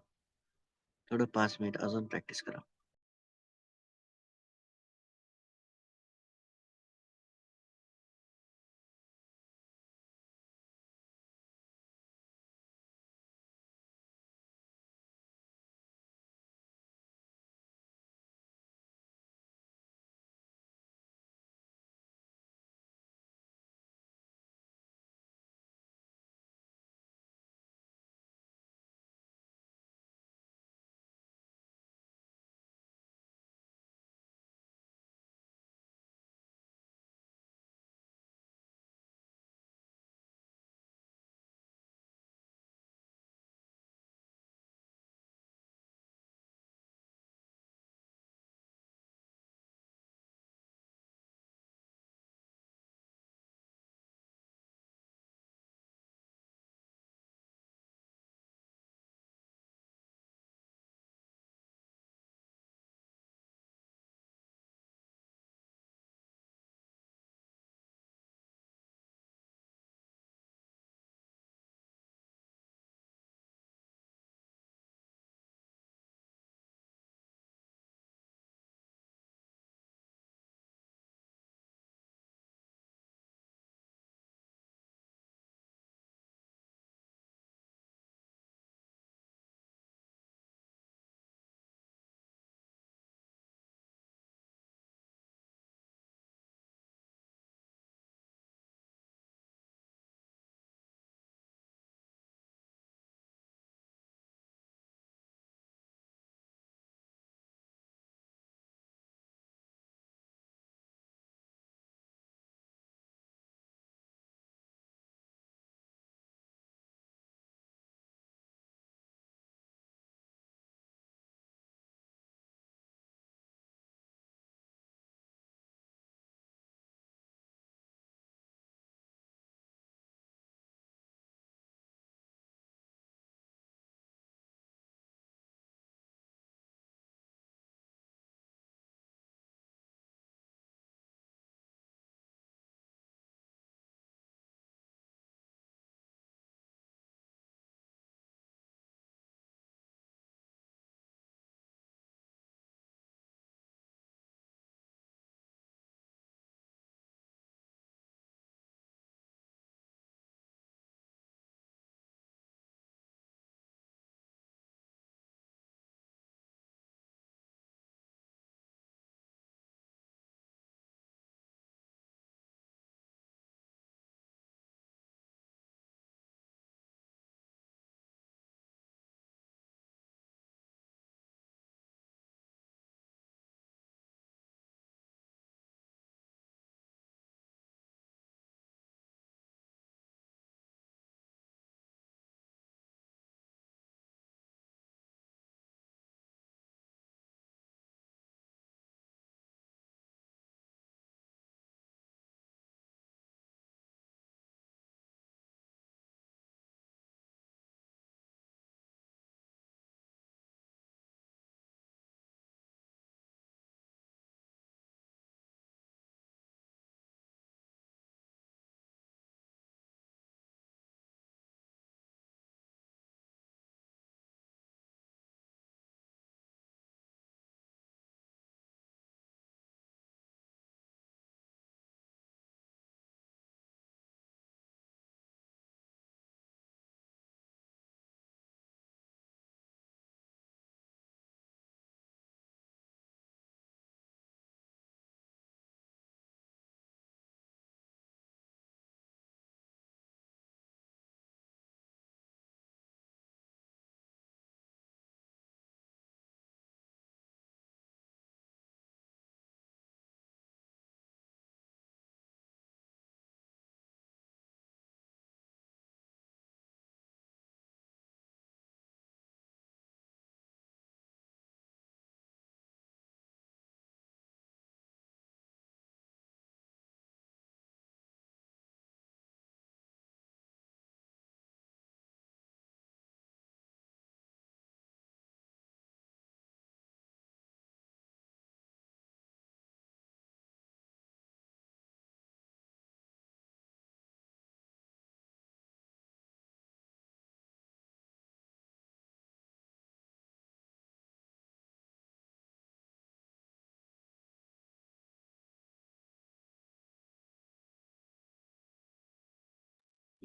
थोडं 5 मिनिट अजून प्रॅक्टिस करा.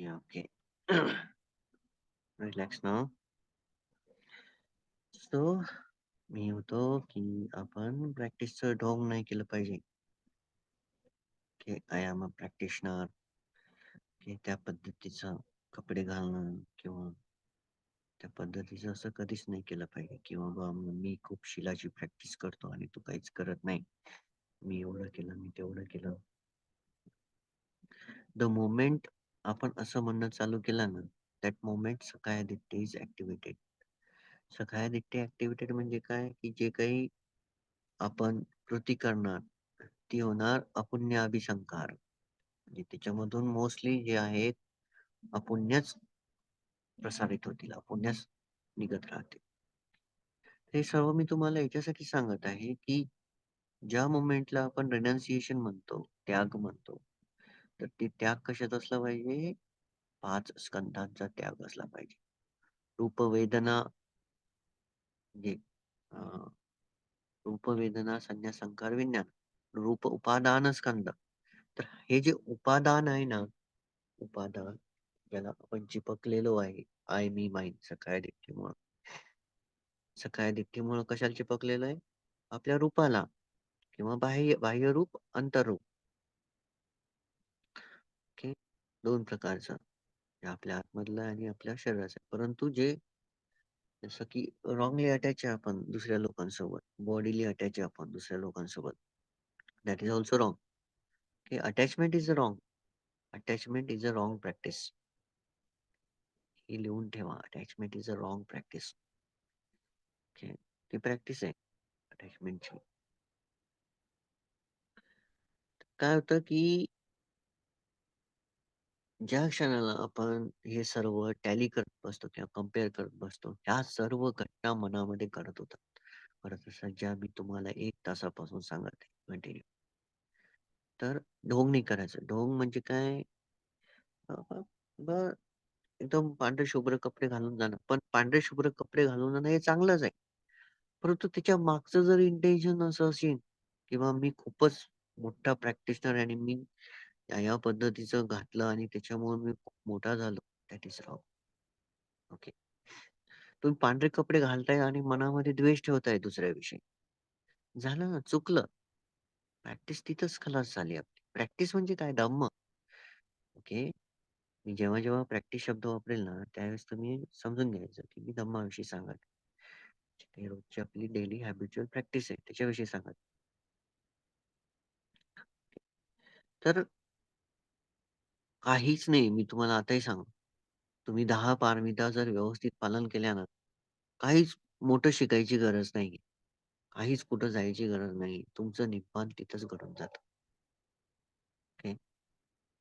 या ओके. Relax now. सो मी होतो की आपण प्रॅक्टिसचं ढोंग नाही केलं पाहिजे. की आय एम अ प्रॅक्टिशनर, की त्या पद्धतीचं कपडे घालणं किंवा त्या पद्धतीचं असं कधीच नाही केलं पाहिजे, की बाबा मी खूप शिलाची प्रॅक्टिस करतो आणि तू काहीच करत नाही. मी एवढं केलं, मी तेवढं केलं. द मोमेंट आपण असं म्हणणं चालू केलं ना, दॅट मोमेंट सकाळदिट्टे इज ॲक्टिव्हेटेड. सकाळदिट्टे ॲक्टिव्हेटेड म्हणजे काय, की जे काही आपण कृती करणार, ती होणार अपुण्य अभिसंकार. म्हणजे त्याच्यामधून मोस्टली जे आहेत, अपुण्यच प्रसारित होतील, अपुण्यच निघत राहतील. हे सर्व मी तुम्हाला याच्यासाठी सांगत आहे, की ज्या मोमेंटला आपण रिनन्सिएशन म्हणतो, त्याग म्हणतो, तर ते त्याग कशात असला पाहिजे? 5 स्कंधांचा त्याग असला पाहिजे. रूप, वेदना म्हणजे अ, रूप, वेदना, संज्ञा, संकार, विज्ञान. रूप उपादान स्कंध. तर हे जे उपादान आहे ना, उपादान ज्याला आपण चिपकलेलो आहे, आय, मी, माइन सकाळ दिठ्ठीमुळं. सकाळ दिठ्ठीमुळं कशाला चिपकलेलं आहे? आपल्या रूपाला किंवा बाह्य रूप, अंतर्रूप. ओके. 2 प्रकारचं. हे आपल्या आतमधलं आणि आपल्या शरीराचं. परंतु जे जसं की रॉंगली अटॅच आहे आपण दुसऱ्या लोकांसोबत, बॉडीली अटॅच आहे आपण दुसऱ्या लोकांसोबत. That is also wrong. की attachment is wrong. Attachment is a wrong practice. ही लिहून ठेवा. Attachment is a wrong practice. Okay. ती प्रॅक्टिस आहे अटॅचमेंटची. काय होतं की ज्या क्षणाला आपण हे सर्व टॅली करत बसतो किंवा कंपेअर करत बसतो, ह्या सर्व घटना मनामध्ये घडत होतात. परत असं ज्या मी तुम्हाला 1 तासापासून सांगत आहे कंटिन्यू. तर ढोंग नाही करायचं. ढोंग म्हणजे काय? अ, अ, ब एकदम पांढरे शुभ्र कपडे घालून जाणं. पण पांढरे शुभ्र कपडे घालून जाणं हे चांगलंच आहे. परंतु त्याच्या मागचं जर इंटेन्शन असं असेल, किंवा मी खूपच मोठा प्रॅक्टिशनर आहे आणि मी या पद्धतीचं घातलं आणि त्याच्यामुळे मी खूप मोठा झालो. That is wrong. ओके. तुम्ही पांढरे कपडे घालताय आणि मनामध्ये द्वेष ठेवताय दुसऱ्याविषयी. झालं ना, चुकलं. प्रॅक्टिस तिथंच खलास झाली आपली. प्रॅक्टिस म्हणजे काय? धम्म. ओके. मी जेव्हा प्रॅक्टिस शब्द वापरेल ना, त्यावेळेस तुम्ही समजून घ्यायचं, की मी धम्माविषयी सांगत आहे. जी काही रोजची आपली डेली हॅबिच्युअल प्रॅक्टिस आहे, त्याच्याविषयी सांगत. तर काहीच नाही. मी तुम्हाला आताही सांगतो. तुम्ही 10 पारमिता जर व्यवस्थित पालन केल्या ना, काहीच मोठं शिकायची गरज नाहीये. काहीच कुठं जायची गरज नाही. तुमचं निब्बाण तिथंच घडून जातं. ओके.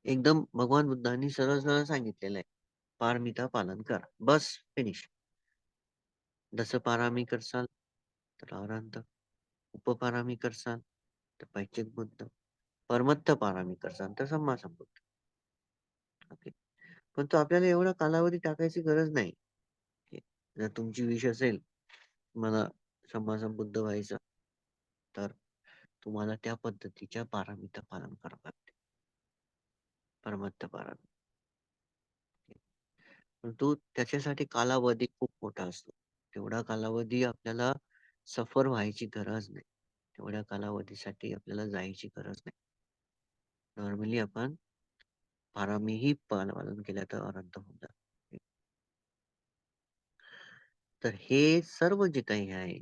एकदम भगवान बुद्धांनी सरळ-सरळ सांगितलेलं आहे. पारमिता पालन करा. बस फिनिश. दशपारामी करसाल तर अरहंत. उपपारामी करसाल तर पैचिक बुद्ध. परमत्त पारामी करसाल तर सम्मा संबुद्ध. ओके. परंतु आपल्याला एवढा कालावधी टाकायची गरज नाही. ओके. जर तुमची विश असेल, मला सम्मा संबुद्ध व्हायचं, तर तुम्हाला त्या पद्धतीच्या पारमिता पालन करावं लागते. परमत्त पारामी. परंतु त्याच्यासाठी कालावधी खूप मोठा असतो. तेवढा कालावधी आपल्याला सफर व्हायची गरज नाही. तेवढ्या कालावधीसाठी आपल्याला जायची गरज नाही. नॉर्मली आपण पारमीही पालन केलं तर अनंत होऊन जातं. तर हे सर्व जे काही आहे,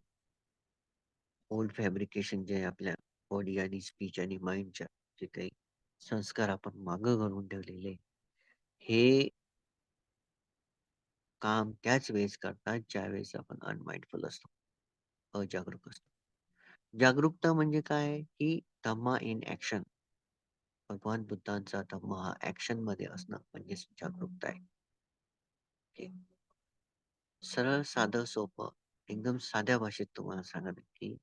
ओल्ड फॅब्रिकेशन जे आहे आपल्या बॉडी आणि स्पीच आणि माइंडच्या जे काही संस्कार आपण मागं घालून ठेवलेले, हे काम त्याच वेळेस करतात ज्यावेळेस आपण अनमाइंडफुल असतो, अजागरूक असतो. जागरूकता म्हणजे काय? की धम्मा इन ॲक्शन. भगवान बुद्धांचा धम्मा हा ॲक्शनमध्ये असणं म्हणजेच जागरूकता आहे. ओके. सरळ, साधं, सोपं, एकदम साध्या भाषेत तुम्हाला सांगत आहे, की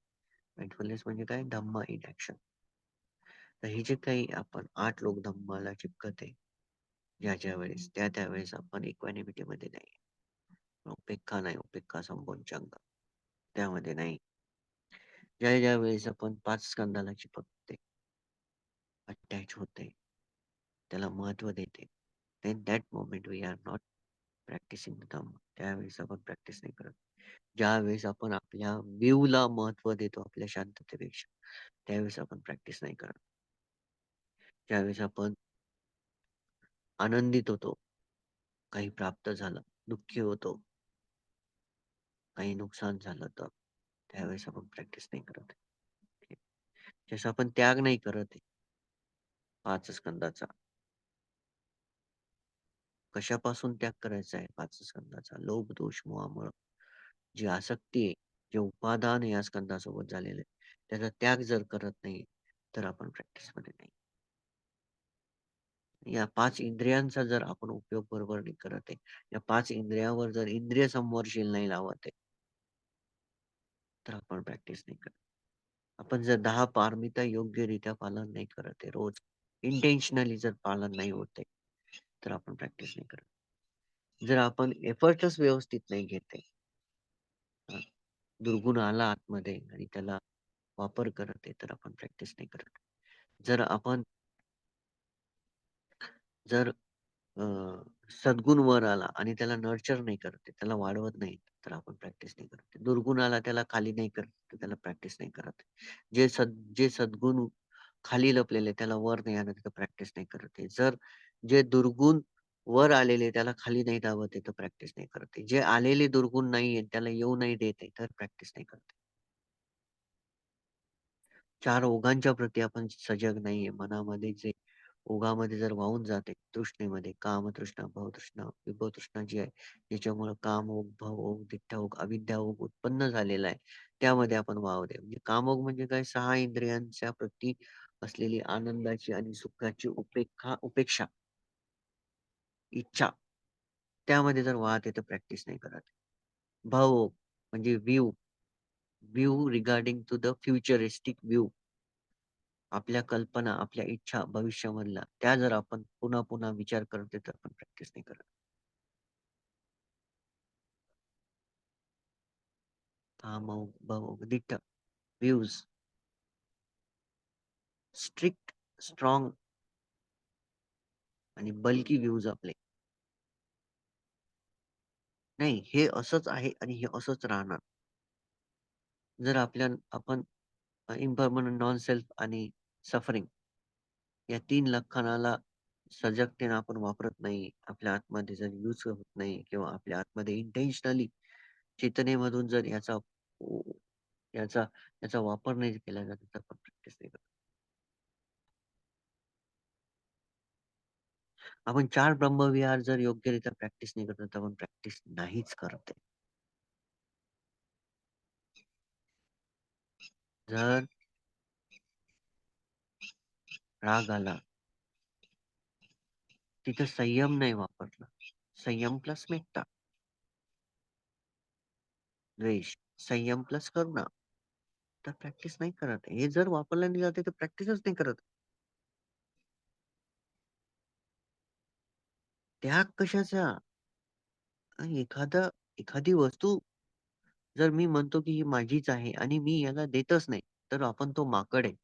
माइंडफुलनेस म्हणजे काय? धम्मा इन ॲक्शन. तर हे जे काही आपण 8 लोक धम्माला चिपकत आहे, ज्या वेळेस त्या-त्यावेळेस आपण इक्वॅनिमिटीमध्ये नाही. उपेक्षा नाही, उपेक्षा संपोषणं त्यामध्ये नाही. ज्या वेळेस आपण 5 स्कंदाला चिपकते, अटॅच होते, त्याला महत्त्व देते, then that moment we are not practicing the dhamma. त्यावेळेस आपण प्रॅक्टिस नाही करत. ज्यावेळेस आपण आपल्या व्ह्यूला महत्त्व देतो आपल्या शांततेपेक्षा, त्यावेळेस आपण प्रॅक्टिस नाही करत. ज्यावेळेस आपण आनंदित होतो, काही प्राप्त झालं, दुःखी होतो, काही नुकसान झालं तर त्यावेळेस आपण प्रॅक्टिस नाही करत आहे. जसं आपण त्याग नाही करत आहे 5 स्कंदाचा. कशापासून त्याग करायचा आहे 5 स्कंदाचा? लोभ, दोष, मोहामुळं. जी आसक्ती आहे, जे उपादान आहे या स्कंदासोबत झालेलं आहे, त्याचा त्याग जर करत नाही, तर आपण प्रॅक्टिसमध्ये नाही. या 5 इंद्रियांचा जर आपण उपयोग बरोबर नाही करत आहे, या 5 इंद्रियावर जर इंद्रिय संवर्शील नाही लावत आहे, तर आपण प्रॅक्टिस नाही करत. आपण जर 10 पारमिता योग्यरित्या पालन नाही करत आहे रोज, इंटेन्शनली जर पालन नाही होत आहे, तर आपण प्रॅक्टिस नाही करत. जर आपण एफर्टच व्यवस्थित नाही घेत आहे, दुर्गुण आला आतमध्ये आणि त्याला वापर करत आहे, तर आपण प्रॅक्टिस नाही करत. जर आपण जर अ, सद्गुण वर आला आणि त्याला नर्चर नाही करत आहे, त्याला वाढवत नाही, तर आपण प्रॅक्टिस नाही करत आहे. दुर्गुण आला त्याला खाली नाही करत, तर त्याला प्रॅक्टिस नाही करत आहे. जे सद्गुण खाली लपलेले त्याला वर नाही आणत, तर प्रॅक्टिस नाही करत आहे. जर जे दुर्गुण वर आलेले त्याला खाली नाही दाबत आहे, तर प्रॅक्टिस नाही करत आहे. जे आलेले दुर्गुण नाहीये त्याला येऊ नाही देत आहे, तर प्रॅक्टिस नाही करत आहे. 4 ओघांच्या प्रती आपण सजग नाहीये. मनामध्ये जे ओघामध्ये जर वाहून जाते तृष्णेमध्ये कामतृष्णा, भवतृष्णा, विभवतृष्णा जी आहे, ज्याच्यामुळं कामोग, भवओग, दिठ्ठा-ओग, अविद्या-ओग उत्पन्न झालेला आहे. त्यामध्ये आपण वावते. म्हणजे कामोग म्हणजे काय 6 इंद्रियांच्या प्रती असलेली आनंदाची आणि सुखाची उपेक्षा, इच्छा त्यामध्ये जर वाहते तर प्रॅक्टिस नाही करत. भवओग म्हणजे view regarding to the futuristic view आपल्या कल्पना, आपल्या इच्छा भविष्यामधल्या त्या जर आपण पुन्हा-पुन्हा विचार करतोय तर आपण प्रॅक्टिस नाही करत. कामोग, भवोग, दिट्ठ व्ह्यूज, स्ट्रिक्ट, स्ट्राँग आणि बल्की व्ह्यूज आपले. नाही हे असंच आहे आणि हे असंच राहणार. जर आपण इम्परमनंट नॉन सेल्फ आणि सफरिंग या 3 लक्षणाला सजगतेने आपण वापरत नाही. आपल्या आतमध्ये जर यूज होत नाही किंवा आपल्या आतमध्ये इंटेन्शनली चेतनेमधून जर उ याचा याचा वापर नाही केला जात, तर आपण प्रॅक्टिस नाही करत. आपण 4 ब्रह्मविहार जर योग्यरित्या प्रॅक्टिस नाही करत, तर आपण प्रॅक्टिस नाहीच करत आहे. जर राग आला, तिथं संयम नाही वापरला. संयम प्लस मेत्ता, द्वेष, संयम प्लस करुणा, तर प्रॅक्टिस नाही करत आहे. हे जर वापरलं नाही जात तर प्रॅक्टिसच नाही करत. त्याग कशाचा? एखादी वस्तू जर मी म्हणतो, की ही माझीच आहे आणि मी याला देतच नाही, तर आपण तो माकड आहे.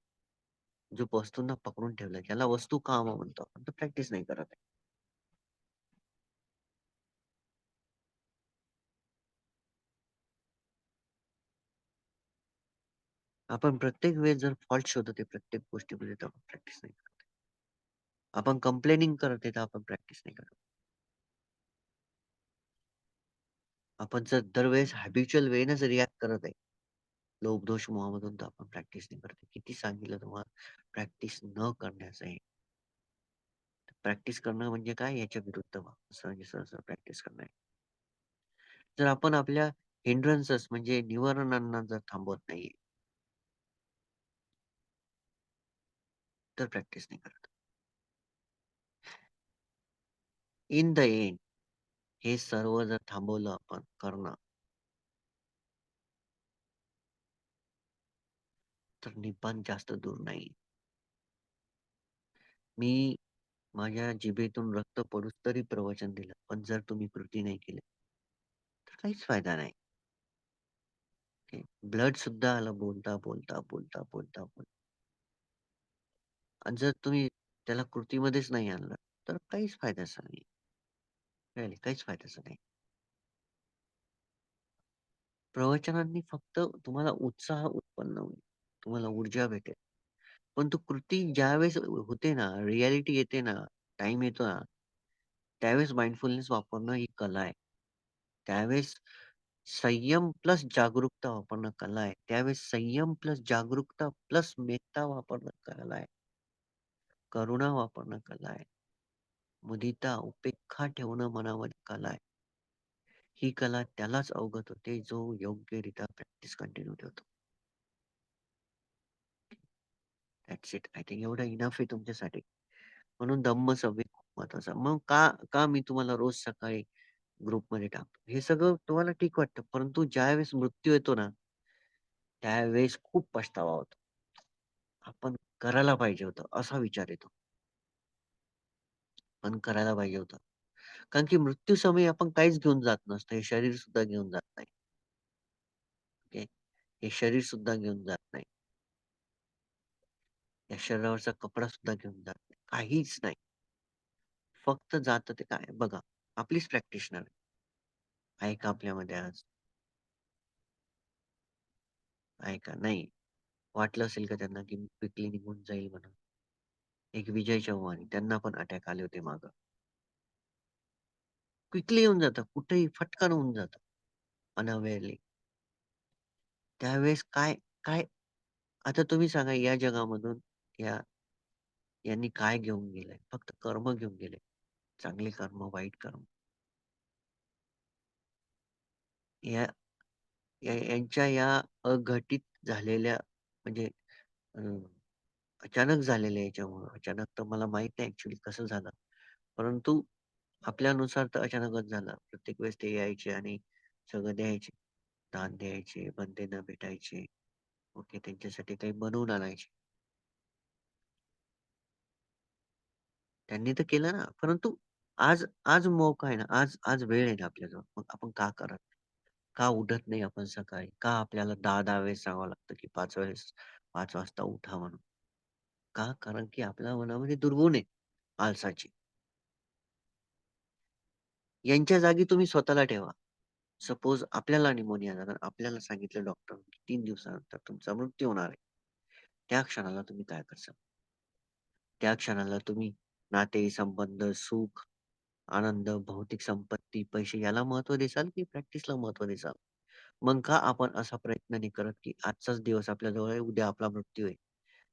जो वस्तूंना पकडून ठेवलाय. त्याला वस्तू कामा म्हणतो आपण. तर प्रॅक्टिस नाही करत आहे. आपण प्रत्येक वेळेस जर फॉल्ट शोधत आहे प्रत्येक गोष्टीमध्ये, तर आपण प्रॅक्टिस नाही करत. आपण कंप्लेनिंग करत आहे, तर आपण प्रॅक्टिस नाही करत. आपण जर दरवेळेस हॅबिच्युअल वेनंच रिएक्ट करत आहे. लोभ, दोष, मोहामधून तर आपण प्रॅक्टिस नाही करत आहे. किती सांगितलं तुम्हाला प्रॅक्टिस न करण्याचं आहे. प्रॅक्टिस करणं म्हणजे काय याच्या विरुद्ध व्हा. सहजासहजी प्रॅक्टिस करणं आहे. जर आपण आपल्या हिंड्रन्सेस म्हणजे निवारणांना जर थांबवत नाहीये, तर प्रॅक्टिस नाही करत. इन द एंड हे सर्व जर थांबवलं आपण करणं, तर निब्बाण जास्त दूर नाही. मी माझ्या जिभेतून रक्त पडूस तरी प्रवचन दिलं. पण जर तुम्ही कृती नाही केली, तर काहीच फायदा नाही. ब्लड सुद्धा आलं बोलता, बोलता, बोलता, बोलता, बोलता. आणि जर तुम्ही त्याला कृतीमध्येच नाही आणलं, तर काहीच फायद्याचं नाही. रिअली काहीच फायद्याचं नाही. प्रवचनांनी फक्त तुम्हाला उत्साह उत्पन्न होईल. तुम्हाला ऊर्जा भेटेल. पण तो कृती ज्यावेळेस होते ना, रिॲलिटी येते ना, टाईम येतो ना, त्यावेळेस माइंडफुलनेस वापरणं ही कला आहे. त्यावेळेस संयम प्लस जागरूकता वापरणं कला आहे. त्यावेळेस संयम प्लस जागरूकता प्लस मेत्ता वापरणं कला आहे. करुणा वापरणं कला आहे. मुदिता, उपेक्षा ठेवणं मनामध्ये कला आहे. ही कला त्यालाच अवगत होते, जो योग्यरित्या प्रॅक्टिस कंटिन्यू ठेवतो. That's it. आय थिंक एवढं इनफ आहे तुमच्यासाठी. म्हणून धम्म-सव्यक खूप महत्वाचा. मग का का मी तुम्हाला रोज सकाळी ग्रुपमध्ये टाकतो? हे सगळं तुम्हाला ठीक वाटतं, परंतु ज्यावेळेस मृत्यू येतो ना, त्यावेळेस खूप पछतावा होतो. आपण करायला पाहिजे होतं, असा विचार येतो. पण करायला पाहिजे होतं. कारण की मृत्यूसमयी आपण काहीच घेऊन जात नसतो. हे शरीर सुद्धा घेऊन जात नाही. ओके. हे शरीर सुद्धा घेऊन जात नाही. या शरीरावरचा कपडा सुद्धा घेऊन जात नाही. काहीच नाही. फक्त जातं ते काय बघा, आपलीच प्रॅक्टिशनर आहे का आपल्यामध्ये आज? आहे का? नाही. वाटलं असेल का त्यांना, की मी क्विकली निघून जाईल म्हणून? एक विजय चव्हाण त्यांना पण अटॅक आले होते मागं. क्विकली येऊन जातं. कुठेही फटकन होऊन जातं. अनअवेअरली. त्यावेळेस काय काय आता तुम्ही सांगा या जगामधून या यांनी काय घेऊन गेलंय? फक्त कर्म घेऊन गेले. चांगले कर्म, वाईट कर्म. या यांच्या या अघटित झालेल्या म्हणजे अ, अचानक झालेल्या याच्यामुळं, अचानक तर मला माहीत नाही ॲक्चुअली कसं झालं. परंतु आपल्यानुसार तर अचानकच झालं. प्रत्येक वेळेस ते यायचे आणि सगळं द्यायचे. दान द्यायचे, बंधनं भेटायचे. ओके. त्यांच्यासाठी काही बनवून आणायचे. त्यांनी तर केलं ना, परंतु आज आज मौका आहे ना, आज आज वेळ आहे ना आपल्याजवळ. मग आपण का करत नाही? का उठत नाही आपण सकाळी? का आपल्याला 10-10 वेळेस सांगावं लागतं, की 5 वेळेस 5 वाजता उठा म्हणून? का? कारण की आपल्या मनामध्ये दुर्गुण आहे आळसाची. यांच्या जागी तुम्ही स्वतःला ठेवा. सपोज आपल्याला निमोनिया झाला, आपल्याला सांगितलं डॉक्टरने, की 3 दिवसानंतर तुमचा मृत्यू होणार आहे. त्या क्षणाला तुम्ही काय करसाल? त्या क्षणाला तुम्ही नाते, संबंध, सुख, आनंद, भौतिक संपत्ती, पैसे याला महत्त्व देसाल की प्रॅक्टिसला महत्त्व देसाल? मग का आपण असा प्रयत्न नाही करत, की आजचाच दिवस आपल्याजवळ आहे, उद्या आपला मृत्यू आहे.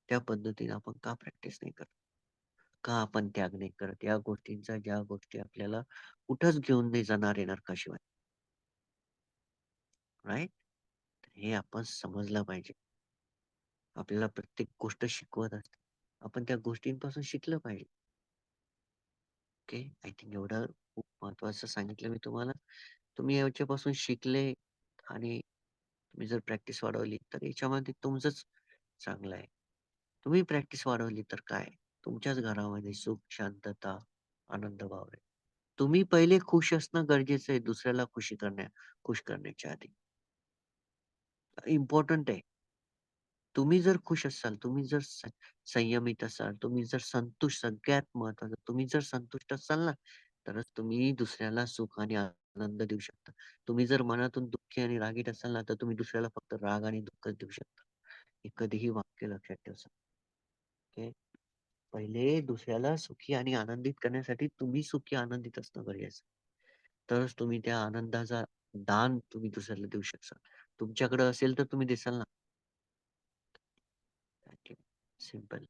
त्या पद्धतीने आपण का प्रॅक्टिस नाही करत? का आपण त्याग नाही करत? या गोष्टींचा ज्या गोष्टी आपल्याला कुठंच घेऊन नाही जाणार आहे नरकाशिवाय, राइट? हे आपण समजलं पाहिजे. आपल्याला प्रत्येक गोष्ट शिकवत असते. आपण त्या गोष्टींपासून शिकलं पाहिजे. ओके. आय थिंक एवढं खूप महत्त्वाचं सांगितलं मी तुम्हाला. तुम्ही याच्यापासून शिकले आणि तुम्ही जर प्रॅक्टिस वाढवली, तर याच्यामध्ये तुमचंच चांगलं आहे. तुम्ही प्रॅक्टिस वाढवली तर काय? तुमच्याच घरामध्ये सुख, शांतता, आनंद वावरेल. तुम्ही पहिले खुश असणं गरजेचं आहे, दुसऱ्याला खुश करण्याच्या आधी. इम्पोर्टंट आहे. तुम्ही जर खुश असाल, तुम्ही जर संयमित असाल, तुम्ही जर सगळ्यात महत्त्वाचं तुम्ही जर संतुष्ट असाल ना, तरच तुम्ही दुसऱ्याला सुख आणि आनंद देऊ शकता. तुम्ही जर मनातून दुःखी आणि रागीट असाल ना, तर तुम्ही दुसऱ्याला फक्त राग आणि दुःखच देऊ शकता. हे कधीही वाक्य लक्षात ठेवा. ओके. पहिले दुसऱ्याला सुखी आणि आनंदित करण्यासाठी तुम्ही सुखी आनंदित असणं गरजेचं आहे. तरच तुम्ही त्या आनंदाचा दान तुम्ही दुसऱ्याला देऊ शकाल. तुमच्याकडे असेल तर तुम्ही देसाल ना. सिंपल.